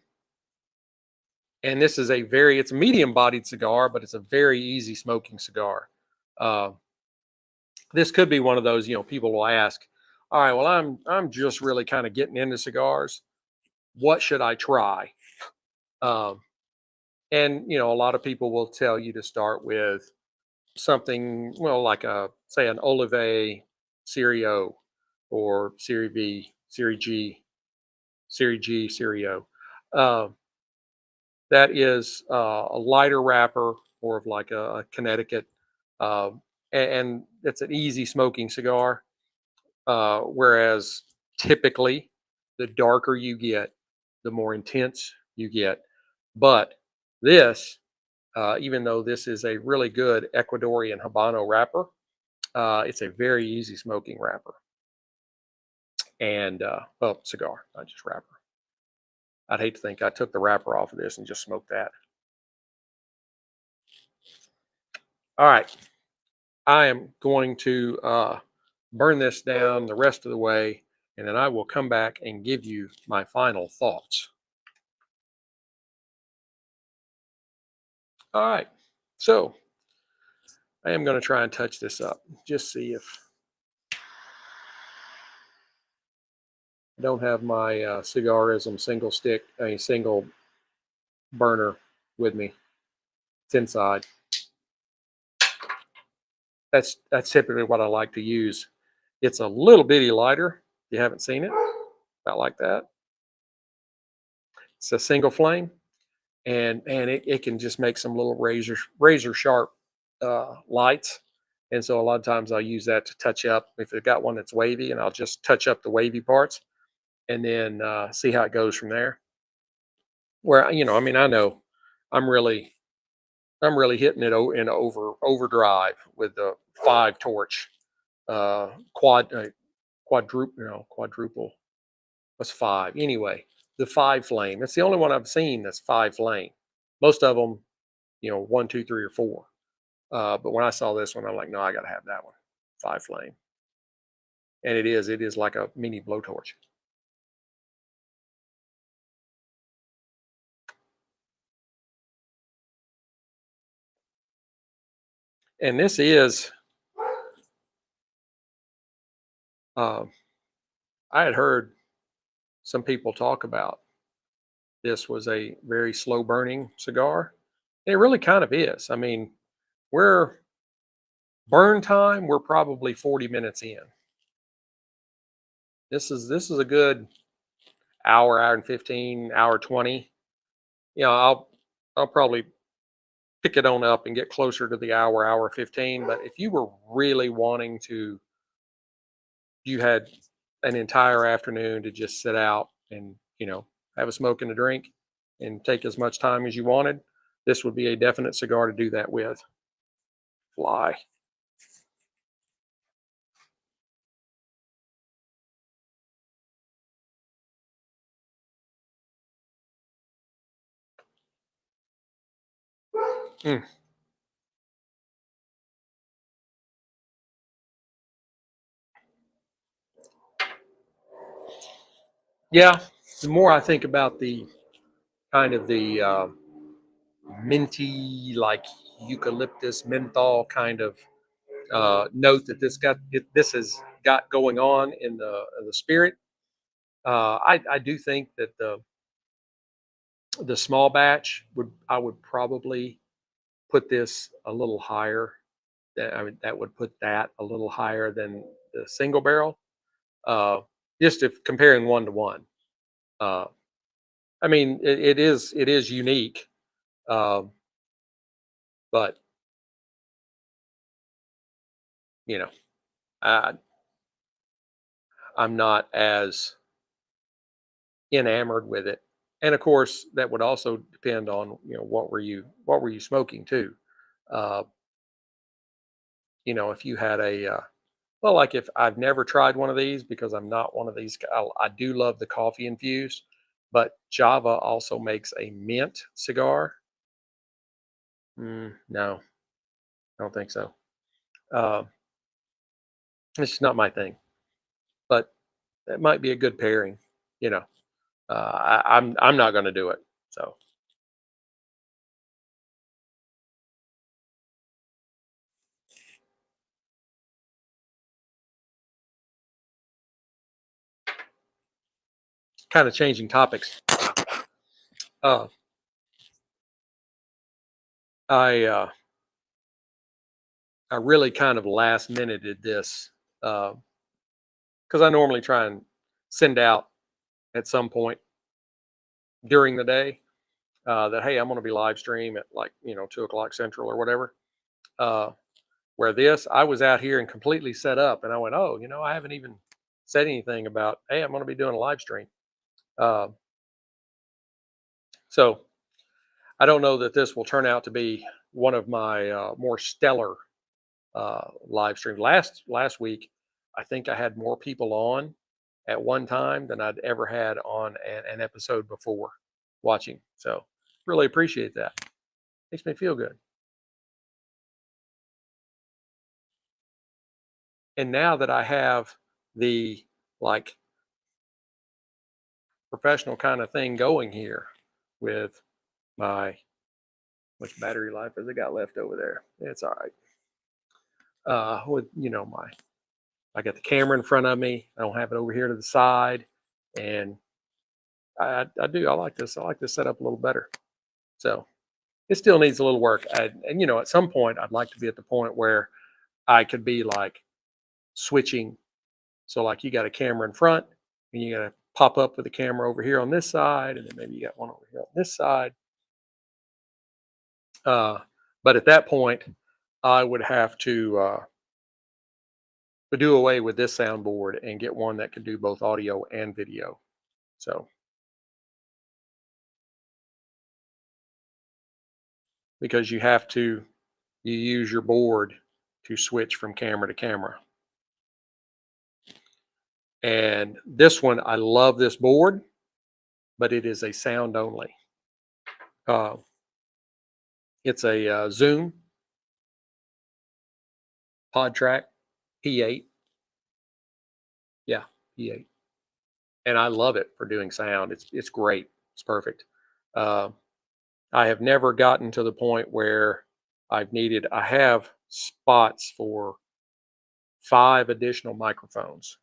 And this is it's a medium bodied cigar, but it's a very easy smoking cigar. Uh, this could be one of those, people will ask, all right, well, I'm just really kind of getting into cigars. What should I try? Um, and a lot of people will tell you to start with something, well, like a say an Olive Serie O or Serie V, Serie G, Serie G, Serie O. Uh, that is a lighter wrapper, more of like a Connecticut, and it's an easy smoking cigar. Whereas typically, the darker you get, the more intense you get. But this, even though this is a really good Ecuadorian Habano wrapper, it's a very easy smoking wrapper and well, cigar, not just wrapper. I'd hate to think I took the wrapper off of this and just smoked that. All right, I am going to burn this down the rest of the way, and then I will come back and give you my final thoughts. All right, so I am going to try and touch this up, just see if I don't have my cigarism single stick, a single burner with me. It's inside. That's typically what I like to use. It's a little bitty lighter. If you haven't seen it, about like that. It's a single flame, and it can just make some little razor sharp lights. And so a lot of times I'll use that to touch up if I've got one that's wavy, and I'll just touch up the wavy parts, and then see how it goes from there. Where I mean, I know I'm really I'm really hitting it in overdrive with the 5 torch, quadruple. What's 5? Anyway, the 5 flame. It's the only one I've seen that's 5 flame. Most of them, 1, 2, 3, or 4. But when I saw this one, I'm like, no, I got to have that one, 5 flame. And it is like a mini blowtorch. And this is, uh, I had heard some people talk about this was a very slow burning cigar. And it really kind of is. I mean, we're burn time, we're probably 40 minutes in. This is a good hour and 15, hour 20. I'll probably pick it on up and get closer to the hour 15. But if you were really wanting to, you had an entire afternoon to just sit out and, have a smoke and a drink and take as much time as you wanted, this would be a definite cigar to do that with. Fly. Mm. Yeah, the more I think about the kind of the minty, like eucalyptus menthol kind of note that this has got going on in the spirit. I do think that the small batch would probably put this a little higher. That would put that a little higher than the single barrel. Uh, just if comparing one to one. Uh, I mean, it is unique, um, but you know, I, I'm not as enamored with it. And of course, that would also depend on what were you smoking too. Uh, if you had well, like if I've never tried one of these because I'm not one of these. I do love the coffee infused, but Java also makes a mint cigar. No, I don't think so. Uh, it's just not my thing, but it might be a good pairing. You know, I'm not going to do it. So kind of changing topics. Uh, I really kind of last minuted this because I normally try and send out at some point during the day that hey, I'm going to be live stream at like 2 o'clock Central or whatever. Uh, where this, I was out here and completely set up, and I went, oh, I haven't even said anything about hey, I'm going to be doing a live stream. Uh, so I don't know that this will turn out to be one of my more stellar live streams. Last week, I think I had more people on at one time than I'd ever had on an episode before watching. So really appreciate that. Makes me feel good. And now that I have the like professional kind of thing going here with my much battery life has it got left over there? It's all right. With my I got the camera in front of me. I don't have it over here to the side, and I do. I like this. I like this setup a little better. So it still needs a little work. And at some point, I'd like to be at the point where I could be like switching. So like you got a camera in front, and you got to pop up with a camera over here on this side, and then maybe you got one over here on this side. Uh, but at that point, I would have to do away with this soundboard and get one that could do both audio and video. So because you use your board to switch from camera to camera. And this one, I love this board, but it is a sound only. It's a Zoom PodTrack P8. Yeah, P8. And I love it for doing sound. It's great. It's perfect. I have never gotten to the point where I have spots for 5 additional microphones.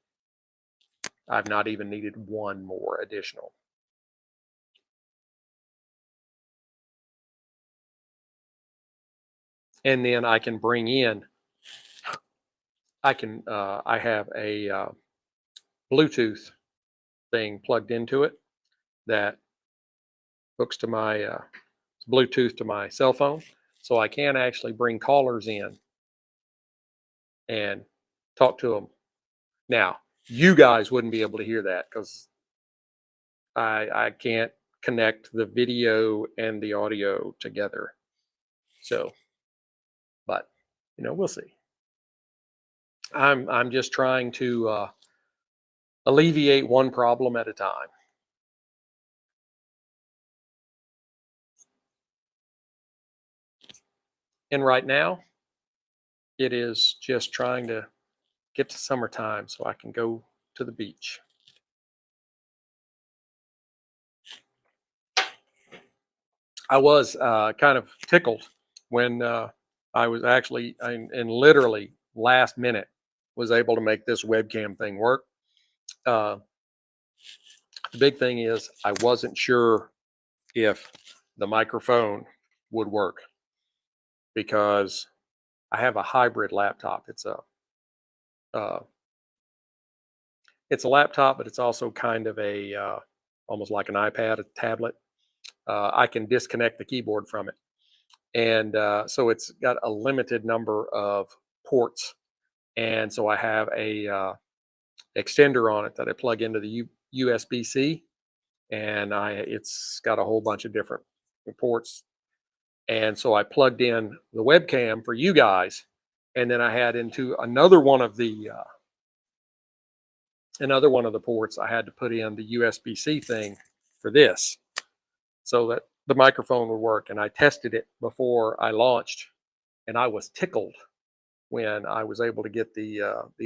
I've not even needed one more additional. And then I can bring in, I have a Bluetooth thing plugged into it that hooks to my Bluetooth to my cell phone. So I can actually bring callers in and talk to them. Now, you guys wouldn't be able to hear that because I can't connect the video and the audio together. So, but we'll see. I'm just trying to alleviate one problem at a time. And right now, it is just trying to get to summertime so I can go to the beach. I was kind of tickled when I was actually, and literally last minute, was able to make this webcam thing work. The big thing is I wasn't sure if the microphone would work because I have a hybrid laptop. Uh, it's a laptop, but it's also kind of a almost like an iPad, a tablet. I can disconnect the keyboard from it, and so it's got a limited number of ports. And so I have a extender on it that I plug into the USB-C, and it's got a whole bunch of different ports. And so I plugged in the webcam for you guys, and then I had into another one of the ports. I had to put in the USB-C thing for this, so that the microphone would work. And I tested it before I launched, and I was tickled when I was able to get the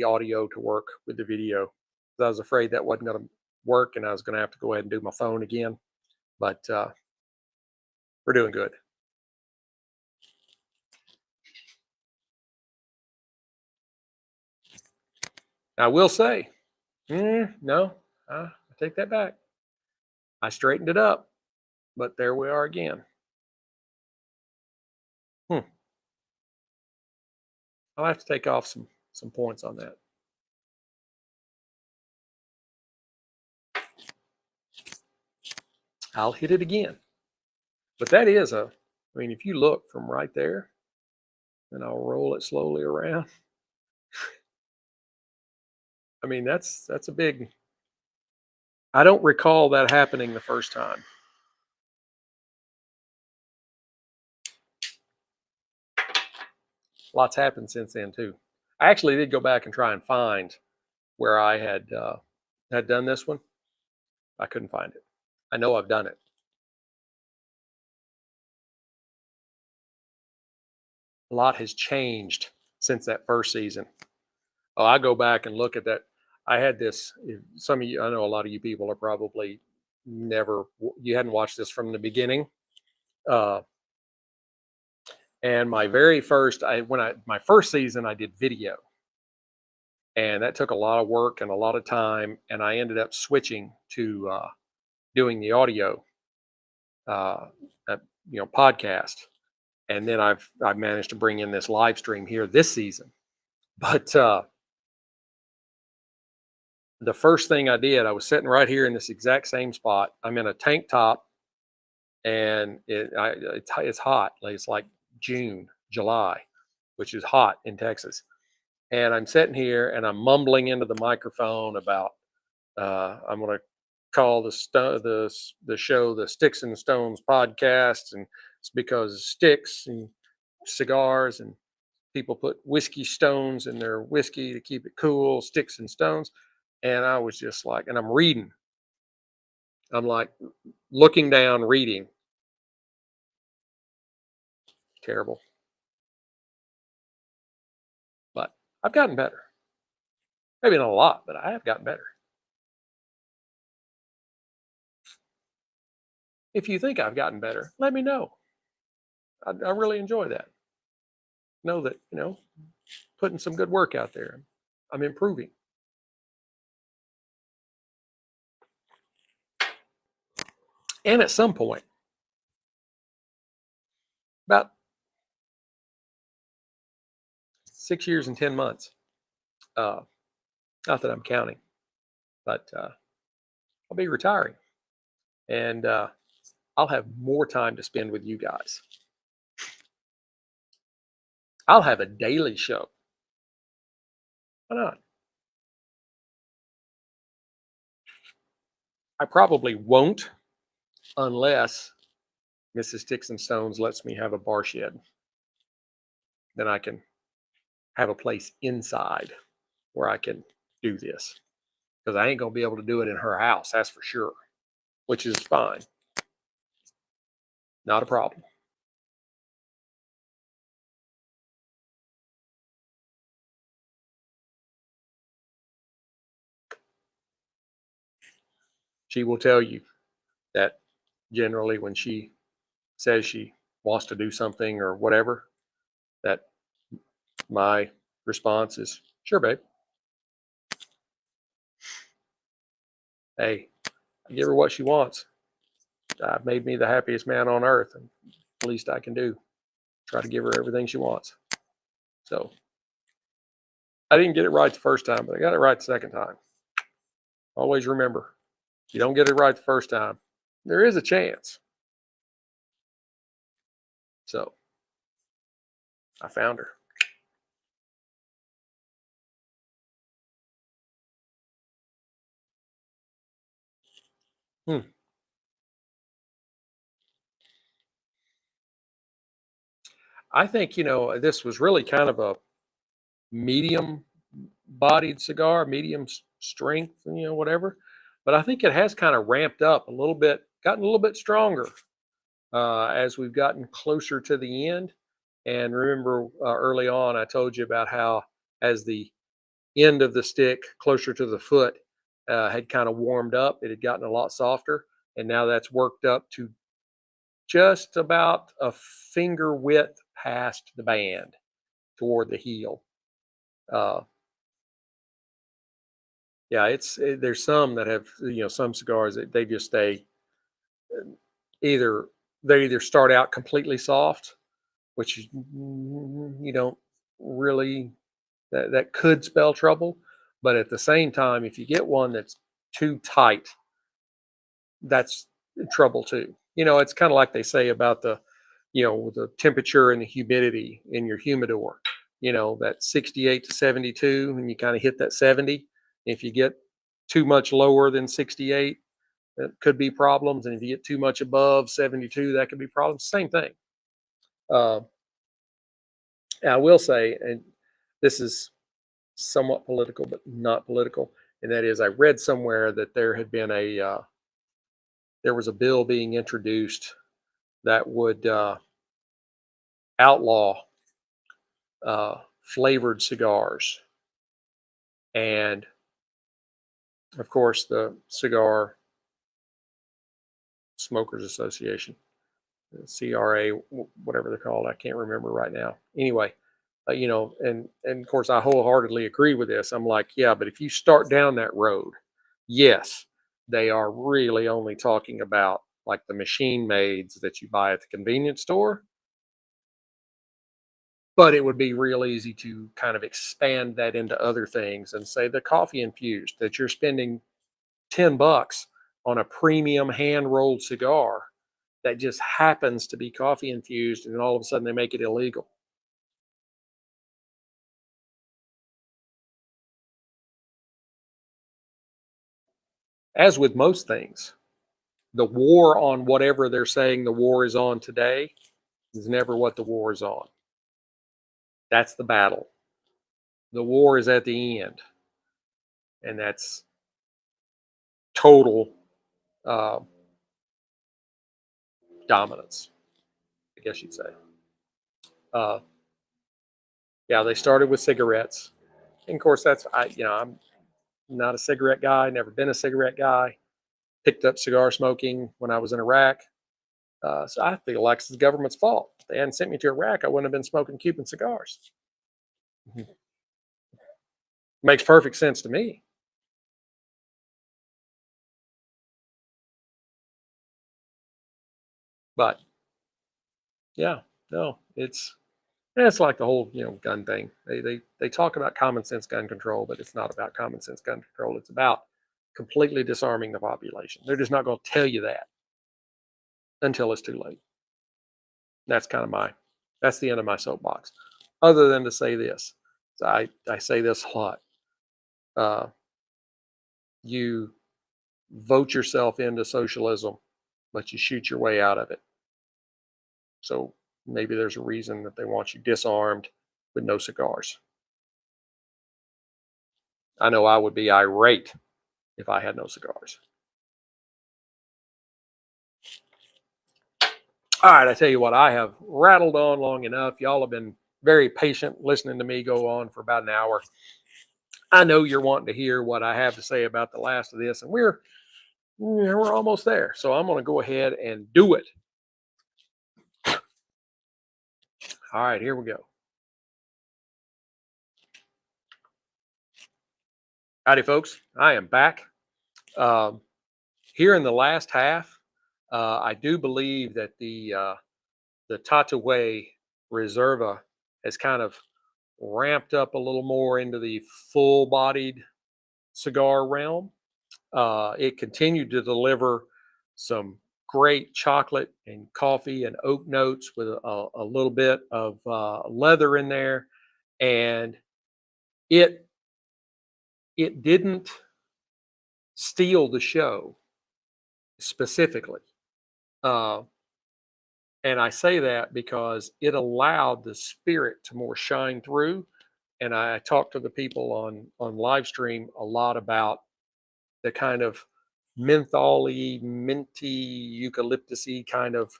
audio to work with the video. I was afraid that wasn't going to work, and I was going to have to go ahead and do my phone again. But we're doing good. I will say, no, I take that back. I straightened it up, but there we are again. I'll have to take off some points on that. I'll hit it again. But that is if you look from right there, and I'll roll it slowly around. That's a big. I don't recall that happening the first time. Lots happened since then too. I actually did go back and try and find where I had done this one. I couldn't find it. I know I've done it. A lot has changed since that first season. Oh, I go back and look at that. I had this. Some of you, I know a lot of you people are probably you hadn't watched this from the beginning. And my very first, my first season, I did video, and that took a lot of work and a lot of time. And I ended up switching to doing the audio, podcast. And then I've managed to bring in this live stream here this season. But the first thing I did, I was sitting right here in this exact same spot. I'm in a tank top, and it's hot. It's like June, July, which is hot in Texas. And I'm sitting here and I'm mumbling into the microphone about I'm going to call the show the Sticks-n-Stonez podcast, and It's because sticks and cigars and people put whiskey stones in their whiskey to keep it cool, sticks and stones. And I was just like, and I'm reading. I'm like looking down, reading. Terrible. But I've gotten better. Maybe not a lot, but I have gotten better. If you think I've gotten better, let me know. I really enjoy that. Know that, putting some good work out there. I'm improving. And at some point, about 6 years and 10 months, uh, not that I'm counting, but I'll be retiring. And I'll have more time to spend with you guys. I'll have a daily show. Why not? I probably won't unless Mrs. Sticks-n-Stonez lets me have a bar shed. Then I can have a place inside where I can do this. Because I ain't going to be able to do it in her house, that's for sure, which is fine. Not a problem. She will tell you that generally when she says she wants to do something or whatever, that my response is, sure, babe. Hey, I give her what she wants. God made me the happiest man on earth, and the least I can do, try to give her everything she wants. So I didn't get it right the first time, but I got it right the second time. Always remember, if you don't get it right the first time, there is a chance. So I found her. I think, this was really kind of a medium bodied cigar, medium strength, whatever. But I think it has kind of ramped up a little bit, gotten a little bit stronger as we've gotten closer to the end. And remember, early on, I told you about how as the end of the stick closer to the foot had kind of warmed up, it had gotten a lot softer. And now that's worked up to just about a finger width past the band toward the heel. Uh, yeah, there's some that have, some cigars that they just stay either they either start out completely soft, which you don't really, that could spell trouble. But at the same time, if you get one that's too tight, that's trouble too. It's kind of like they say about the temperature and the humidity in your humidor. That 68 to 72, and you kind of hit that 70. If you get too much lower than 68, that could be problems, and if you get too much above 72, that could be problems. Same thing. Uh, I will say, and this is somewhat political, but not political, and that is, I read somewhere that there was a bill being introduced that would outlaw flavored cigars, and of course, the Cigar Smokers Association, CRA, whatever they're called, I can't remember right now. Anyway, and of course, I wholeheartedly agree with this. I'm like, yeah, but if you start down that road, yes, they are really only talking about like the machine maids that you buy at the convenience store. But it would be real easy to kind of expand that into other things and say the coffee infused that you're spending $10 on a premium hand rolled cigar that just happens to be coffee infused, and then all of a sudden they make it illegal. As with most things, the war on whatever they're saying the war is on today is never what the war is on. That's the battle. The war is at the end, and that's total uh, dominance, I guess you'd say. Uh, yeah, they started with cigarettes, and of course, I'm not a cigarette guy. Never been a cigarette guy. Picked up cigar smoking when I was in Iraq. So I feel like it's the government's fault. If they hadn't sent me to Iraq, I wouldn't have been smoking Cuban cigars. Makes perfect sense to me. But yeah, no, it's like the whole gun thing. They talk about common sense gun control, but it's not about common sense gun control. It's about completely disarming the population. They're just not going to tell you that until it's too late. That's that's the end of my soapbox. Other than to say this, I say this a lot. Uh, you vote yourself into socialism, but you shoot your way out of it. So maybe there's a reason that they want you disarmed with no cigars. I know I would be irate if I had no cigars. All right, I tell you what, I have rattled on long enough. Y'all have been very patient listening to me go on for about an hour. I know you're wanting to hear what I have to say about the last of this, and we're almost there. So I'm going to go ahead and do it. All right, here we go. Howdy, folks. I am back. Here in the last half, I do believe that the Tatuaje Reserva has kind of ramped up a little more into the full-bodied cigar realm. It continued to deliver some great chocolate and coffee and oak notes with a little bit of leather in there, and it it didn't steal the show specifically. Uh, and I say that because it allowed the spirit to more shine through. And I talked to the people on live stream a lot about the kind of mentholy, minty, eucalyptusy kind of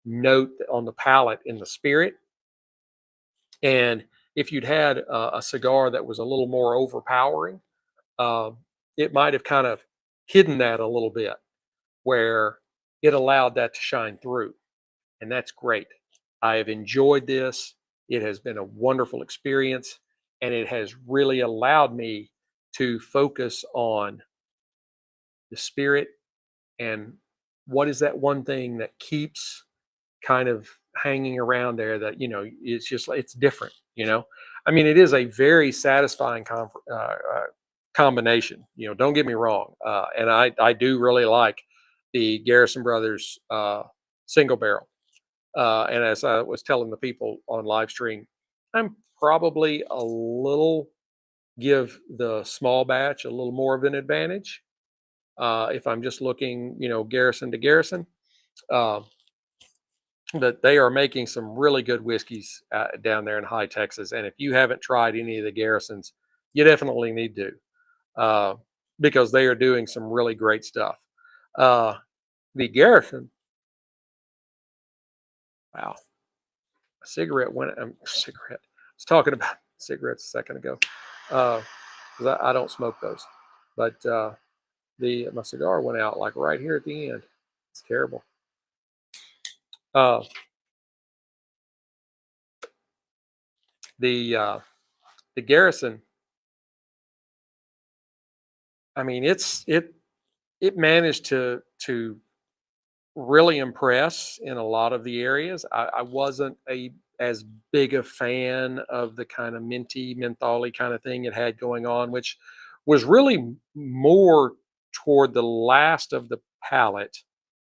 note on the palate in the spirit. And if you'd had a cigar that was a little more overpowering, uh, it might have kind of hidden that a little bit, where it allowed that to shine through. And that's great. I have enjoyed this. It has been a wonderful experience, and it has really allowed me to focus on the spirit and what is that one thing that keeps kind of hanging around there that it's just it's different. I mean, it is a very satisfying combination. Don't get me wrong, and I do really like the Garrison Brothers single barrel. And as I was telling the people on live stream, I'm probably a little give the small batch a little more of an advantage. If I'm just looking, Garrison to Garrison, uh, that they are making some really good whiskeys down there in High Texas. And if you haven't tried any of the Garrisons, you definitely need to, uh, because they are doing some really great stuff. Uh, the Garrison, wow, a cigarette went. Cigarette. I was talking about cigarettes a second ago, because I don't smoke those, but the my cigar went out like right here at the end. It's terrible. Uh, the the Garrison. I mean, it managed to really impress in a lot of the areas. I wasn't a as big a fan of the kind of minty, mentholy kind of thing it had going on, which was really more toward the last of the palate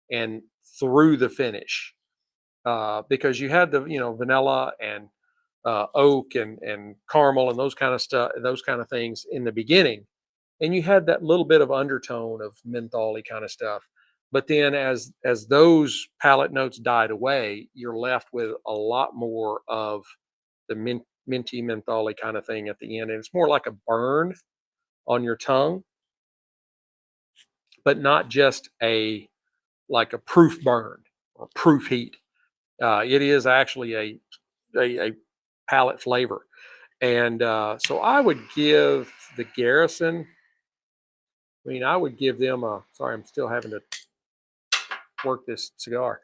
and through the finish, because you had the vanilla and oak and caramel and those kind of stuff, those kind of things in the beginning, and you had that little bit of undertone of mentholy kind of stuff. But then as those palate notes died away, you're left with a lot more of the minty mentholy kind of thing at the end, and it's more like a burn on your tongue, but not just a like a proof burn or proof heat. It is actually a palate flavor, and so I would give the Garrison. I mean, I would give them a. Sorry, I'm still having to work this cigar.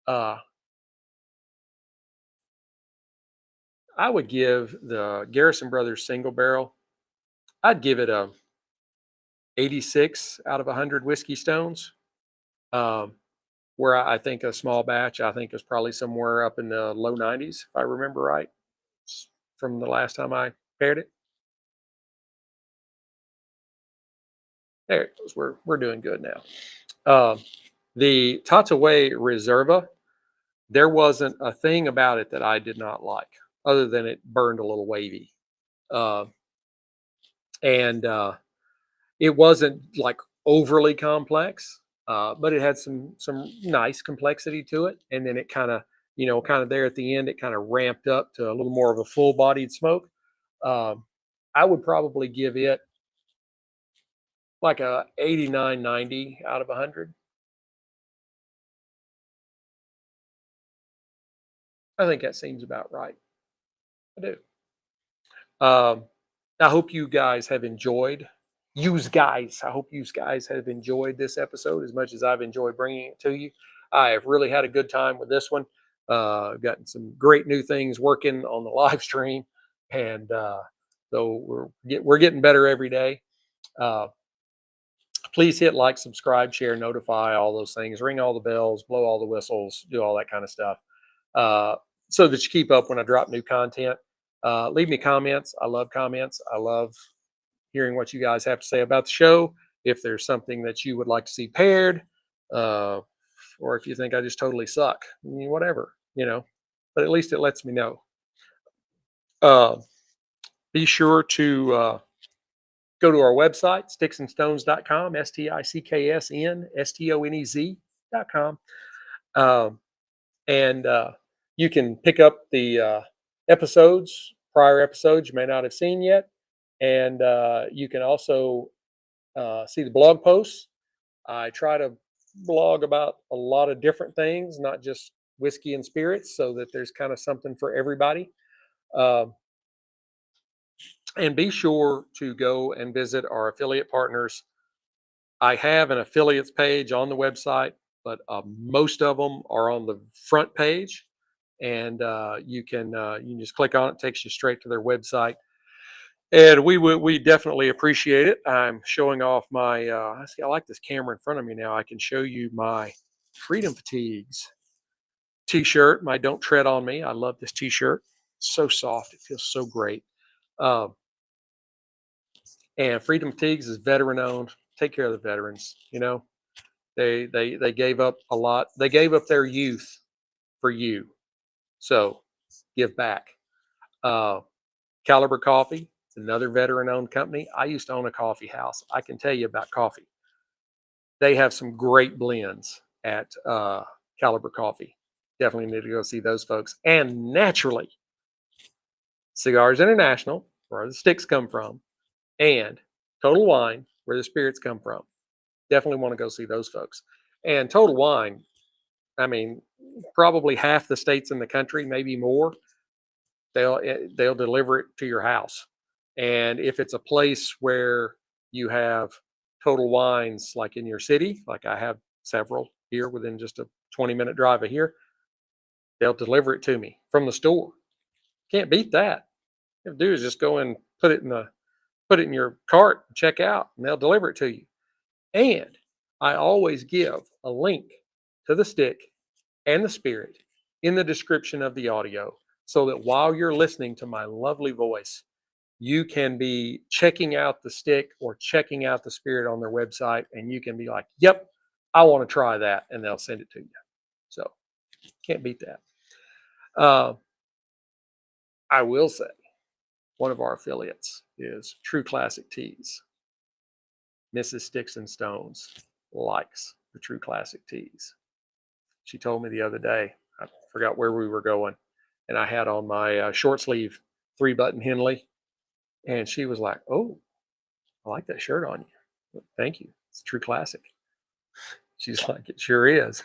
Uh, I would give the Garrison Brothers single barrel. I'd give it a 86 out of 100 whiskey stones. Um, where I think a small batch, I think is probably somewhere up in the low 90s, if I remember right, from the last time I paired it. There it goes. We're doing good now. Um, the Tatuaje Reserva, there wasn't a thing about it that I did not like, other than it burned a little wavy, uh, and it wasn't like overly complex, but it had some nice complexity to it. And then it kind of, kind of there at the end, it kind of ramped up to a little more of a full bodied smoke. Um, I would probably give it like a 89, 90 out of 100. I think that seems about right. I do. Um, I hope you guys have enjoyed. Use guys. I hope you guys have enjoyed this episode as much as I've enjoyed bringing it to you. I have really had a good time with this one. Gotten some great new things working on the live stream, and so we're getting better every day. Uh, please hit like, subscribe, share, notify, all those things. Ring all the bells, blow all the whistles, do all that kind of stuff, uh, so that you keep up when I drop new content. Leave me comments. I love comments. I love hearing what you guys have to say about the show. If there's something that you would like to see paired, uh, or if you think I just totally suck, whatever, But at least it lets me know. Uh, be sure to go to our website, sticksandstones.com, sticksnstonez.com. Um, and you can pick up the prior episodes you may not have seen yet. And you can also see the blog posts. I try to blog about a lot of different things, not just whiskey and spirits, so that there's kind of something for everybody. Um, and be sure to go and visit our affiliate partners. I have an affiliates page on the website, but most of them are on the front page, and you can just click on it. It takes you straight to their website, and we definitely appreciate it. I'm showing off my. I like this camera in front of me now. I can show you my Freedom Fatigues T-shirt. My "Don't Tread on Me." I love this T-shirt. So soft. It feels so great. Um, and Freedom Fatigues is veteran owned. Take care of the veterans. They gave up a lot. They gave up their youth for you. So give back. Uh, Caliber Coffee, it's another veteran owned company. I used to own a coffee house. I can tell you about coffee. They have some great blends at Caliber Coffee. Definitely need to go see those folks. And naturally, Cigars International, where the sticks come from, and Total Wine, where the spirits come from. Definitely want to go see those folks. And Total Wine, I mean, probably half the states in the country, maybe more, they'll deliver it to your house. And if it's a place where you have Total Wines, like in your city, like I have several here within just a 20-minute drive of here, they'll deliver it to me from the store. Can't beat that. All you have to do is just go and put it in your cart, and check out, and they'll deliver it to you. And I always give a link to the stick and the spirit in the description of the audio, so that while you're listening to my lovely voice, you can be checking out the stick or checking out the spirit on their website, and you can be like, yep, I want to try that, and they'll send it to you. So can't beat that. I will say one of our affiliates is True Classic Teas. Mrs. Sticks and Stones likes the true classic tees. She told me the other day, I forgot where we were going, and I had on my short sleeve 3-button Henley, and she was like, "Oh, I like that shirt on you. Thank you. It's a true classic." She's like, "It sure is."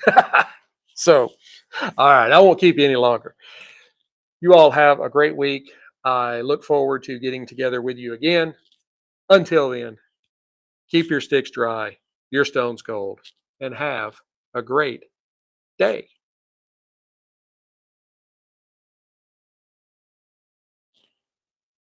So, all right, I won't keep you any longer. You all have a great week. I look forward to getting together with you again. Until then, keep your sticks dry, your stones cold, and have a great day.